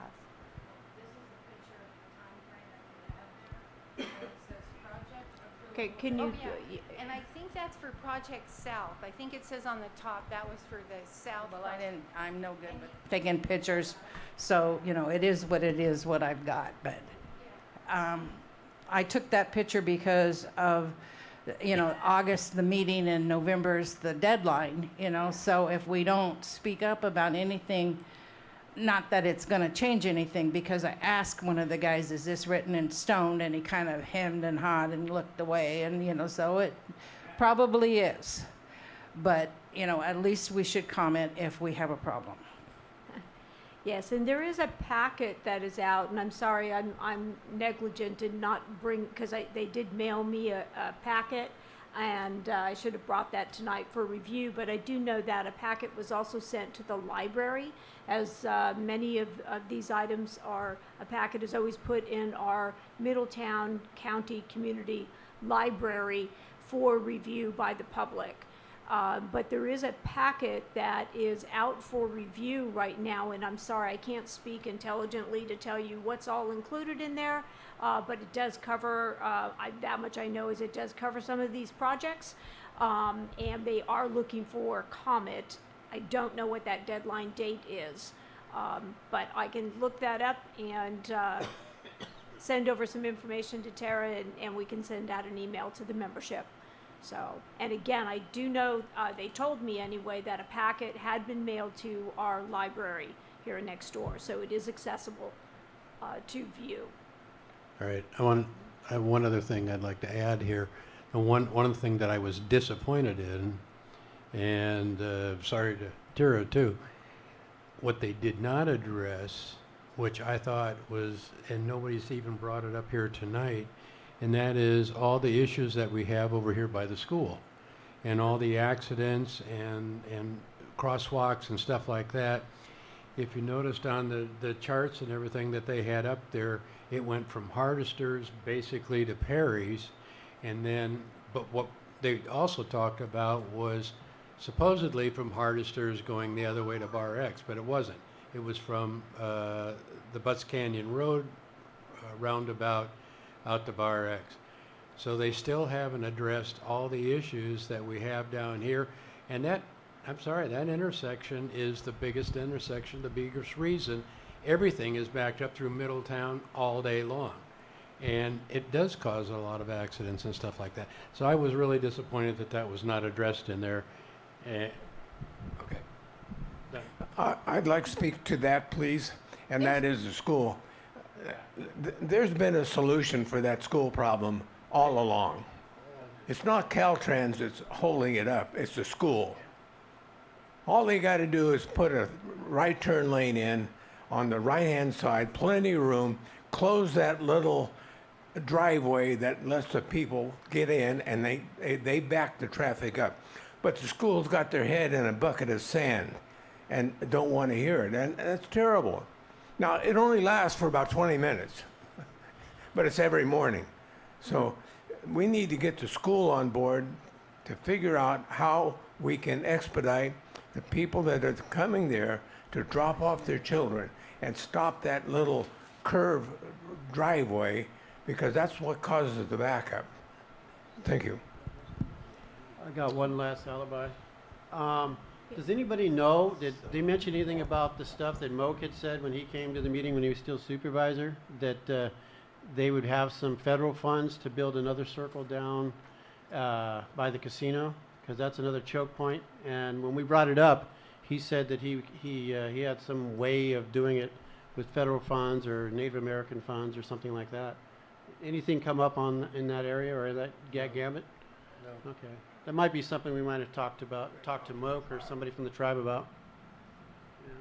Okay, can you? And I think that's for Project South. I think it says on the top that was for the South. Well, I'm no good with taking pictures, so, you know, it is what it is, what I've got, but I took that picture because of, you know, August, the meeting, and November's the deadline, you know, so if we don't speak up about anything, not that it's going to change anything, because I asked one of the guys, is this written in stone? And he kind of hemmed and hawed and looked away, and, you know, so it probably is. But, you know, at least we should comment if we have a problem. Yes, and there is a packet that is out, and I'm sorry, I'm negligent in not bring, because they did mail me a packet, and I should have brought that tonight for review, but I do know that a packet was also sent to the library, as many of these items are, a packet is always put in our Middletown County Community Library for review by the public. But there is a packet that is out for review right now, and I'm sorry, I can't speak intelligently to tell you what's all included in there, but it does cover, that much I know is it does cover some of these projects, and they are looking for comment. I don't know what that deadline date is, but I can look that up and send over some information to Tara, and we can send out an email to the membership. So, and again, I do know, they told me anyway, that a packet had been mailed to our library here next door, so it is accessible to view. All right, I have one other thing I'd like to add here. And one of the things that I was disappointed in, and sorry to Tara too, what they did not address, which I thought was, and nobody's even brought it up here tonight, and that is all the issues that we have over here by the school, and all the accidents and crosswalks and stuff like that. If you noticed on the charts and everything that they had up there, it went from Hardester's basically to Perry's, and then, but what they also talked about was supposedly from Hardester's going the other way to Bar X, but it wasn't. It was from the Butts Canyon Road roundabout out to Bar X. So they still haven't addressed all the issues that we have down here. And that, I'm sorry, that intersection is the biggest intersection, the biggest reason everything is backed up through Middletown all day long. And it does cause a lot of accidents and stuff like that. So I was really disappointed that that was not addressed in there. Okay. I'd like to speak to that, please, and that is the school. There's been a solution for that school problem all along. It's not Caltrans that's holding it up, it's the school. All they got to do is put a right turn lane in on the right-hand side, plenty of room, close that little driveway that lets the people get in, and they back the traffic up. But the school's got their head in a bucket of sand and don't want to hear it, and that's terrible. Now, it only lasts for about 20 minutes, but it's every morning. So we need to get the school on board to figure out how we can expedite the people that are coming there to drop off their children and stop that little curved driveway, because that's what causes the backup. Thank you. I got one last alibi. Does anybody know, did they mention anything about the stuff that Moak had said when he came to the meeting when he was still supervisor? That they would have some federal funds to build another circle down by the casino? Because that's another choke point. And when we brought it up, he said that he had some way of doing it with federal funds or Native American funds or something like that. Anything come up in that area or that gambit? No. Okay. That might be something we might have talked to Moak or somebody from the tribe about. Yeah.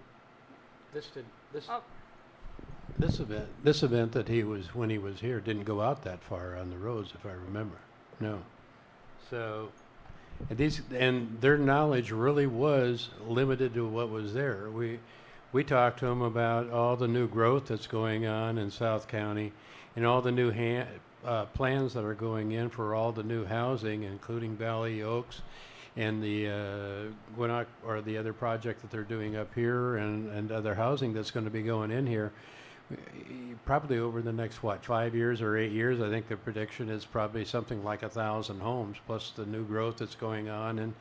This event that when he was here, didn't go out that far on the roads, if I remember. No. So, and their knowledge really was limited to what was there. We talked to them about all the new growth that's going on in South County, and all the new plans that are going in for all the new housing, including Valley Oaks, and the Gwinnett, or the other project that they're doing up here, and other housing that's going to be going in here. Probably over the next 5 years or 8 years, I think the prediction is probably something like 1,000 homes, plus the new growth that's going on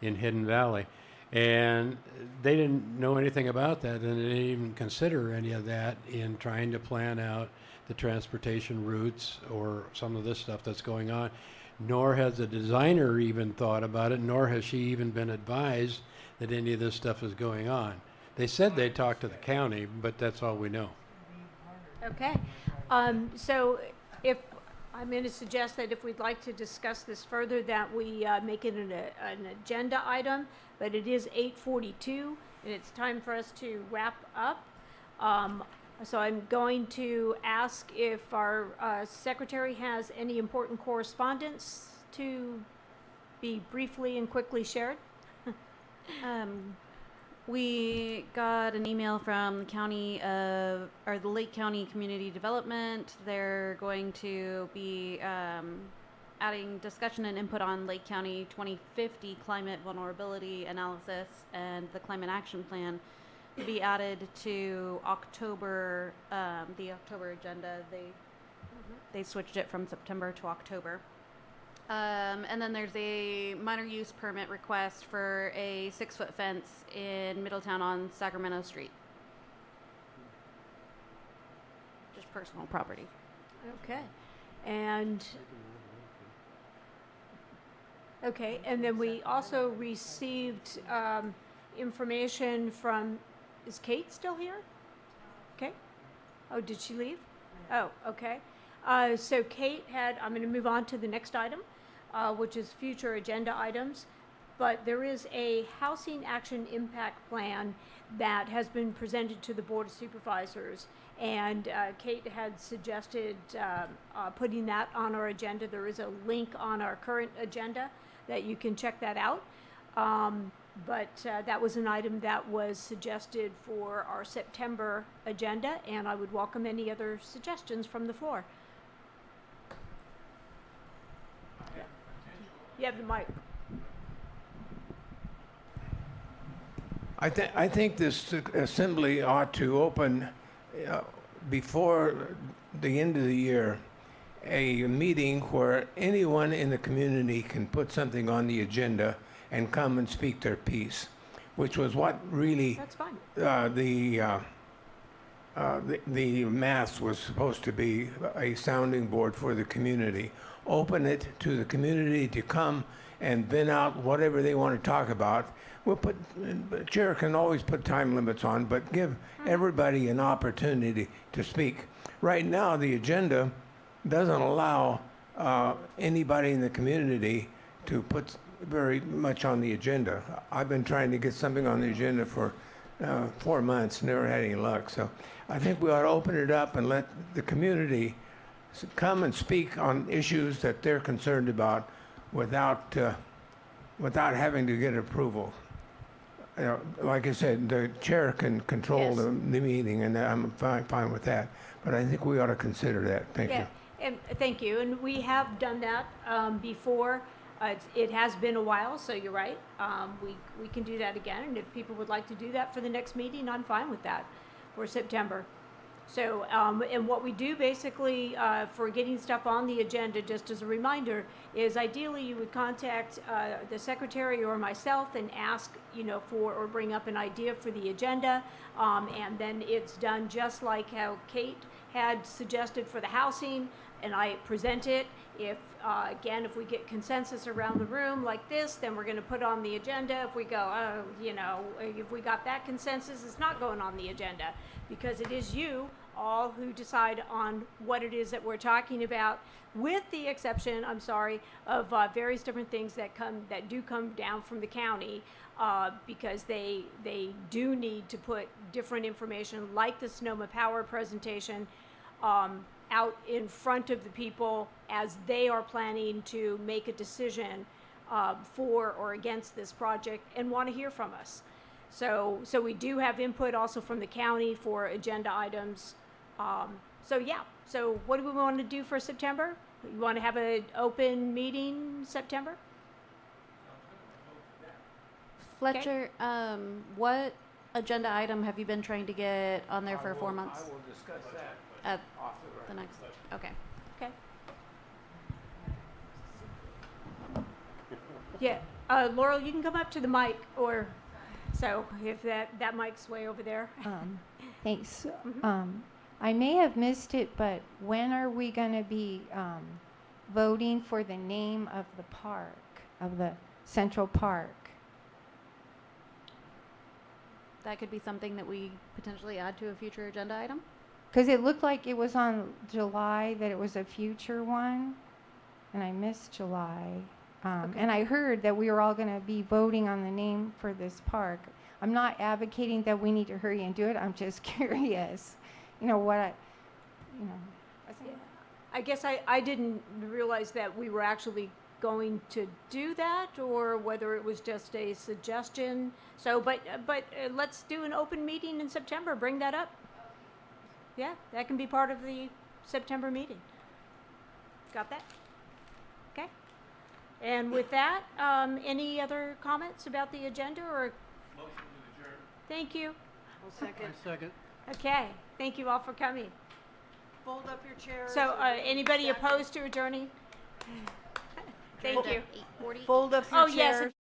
in Hidden Valley. And they didn't know anything about that, and they didn't even consider any of that in trying to plan out the transportation routes or some of this stuff that's going on. Nor has the designer even thought about it, nor has she even been advised that any of this stuff is going on. They said they talked to the county, but that's all we know. Okay, so if, I'm going to suggest that if we'd like to discuss this further, that we make it an agenda item, but it is 8:42, and it's time for us to wrap up. So I'm going to ask if our secretary has any important correspondence to be briefly and quickly shared. We got an email from the county or the Lake County Community Development. They're going to be adding discussion and input on Lake County 2050 climate vulnerability analysis and the climate action plan to be added to October, the October agenda. They switched it from September to October. And then there's a minor use permit request for a 6-foot fence in Middletown on Sacramento Street. Just personal property. Okay, and then we also received information from, is Kate still here? Okay. Oh, did she leave? Oh, okay. So Kate had, I'm going to move on to the next item, which is future agenda items. But there is a housing action impact plan that has been presented to the Board of Supervisors. And Kate had suggested putting that on our agenda. There is a link on our current agenda that you can check that out. But that was an item that was suggested for our September agenda, and I would welcome any other suggestions from the floor. You have the mic. I think this assembly ought to open before the end of the year a meeting where anyone in the community can put something on the agenda and come and speak their piece, which was what really That's fine. The mass was supposed to be a sounding board for the community. Open it to the community to come and vent out whatever they want to talk about. The chair can always put time limits on, but give everybody an opportunity to speak. Right now, the agenda doesn't allow anybody in the community to put very much on the agenda. I've been trying to get something on the agenda for 4 months, never had any luck. So I think we ought to open it up and let the community come and speak on issues that they're concerned about without having to get approval. Like I said, the chair can control the meeting, and I'm fine with that. But I think we ought to consider that. Thank you. And thank you. And we have done that before. It has been a while, so you're right. We can do that again. And if people would like to do that for the next meeting, I'm fine with that for September. So, and what we do basically for getting stuff on the agenda, just as a reminder, is ideally you would contact the secretary or myself and ask, for or bring up an idea for the agenda. And then it's done just like how Kate had suggested for the housing, and I present it. If, again, if we get consensus around the room like this, then we're going to put on the agenda. If we go, if we got that consensus, it's not going on the agenda, because it is you all who decide on what it is that we're talking about, with the exception, I'm sorry, of various different things that do come down from the county, because they do need to put different information like the Sonoma Power presentation out in front of the people as they are planning to make a decision for or against this project and want to hear from us. So we do have input also from the county for agenda items. So what do we want to do for September? You want to have an open meeting September? Fletcher, what agenda item have you been trying to get on there for 4 months? I will discuss that. At the next, okay. Okay. Yeah, Laurel, you can come up to the mic, or so if that mic's way over there. Thanks. I may have missed it, but when are we going to be voting for the name of the park, of the Central Park? That could be something that we potentially add to a future agenda item. Because it looked like it was on July, that it was a future one, and I missed July. And I heard that we were all going to be voting on the name for this park. I'm not advocating that we need to hurry and do it. I'm just curious. I guess I didn't realize that we were actually going to do that, or whether it was just a suggestion. So, but let's do an open meeting in September. Bring that up. Yeah, that can be part of the September meeting. Got that? Okay. And with that, any other comments about the agenda or? Motion to adjourn. Thank you. Second. Second. Okay. Thank you all for coming. Fold up your chairs. So, anybody opposed to adjourning? Thank you. Fold up your Oh, chairs. yes.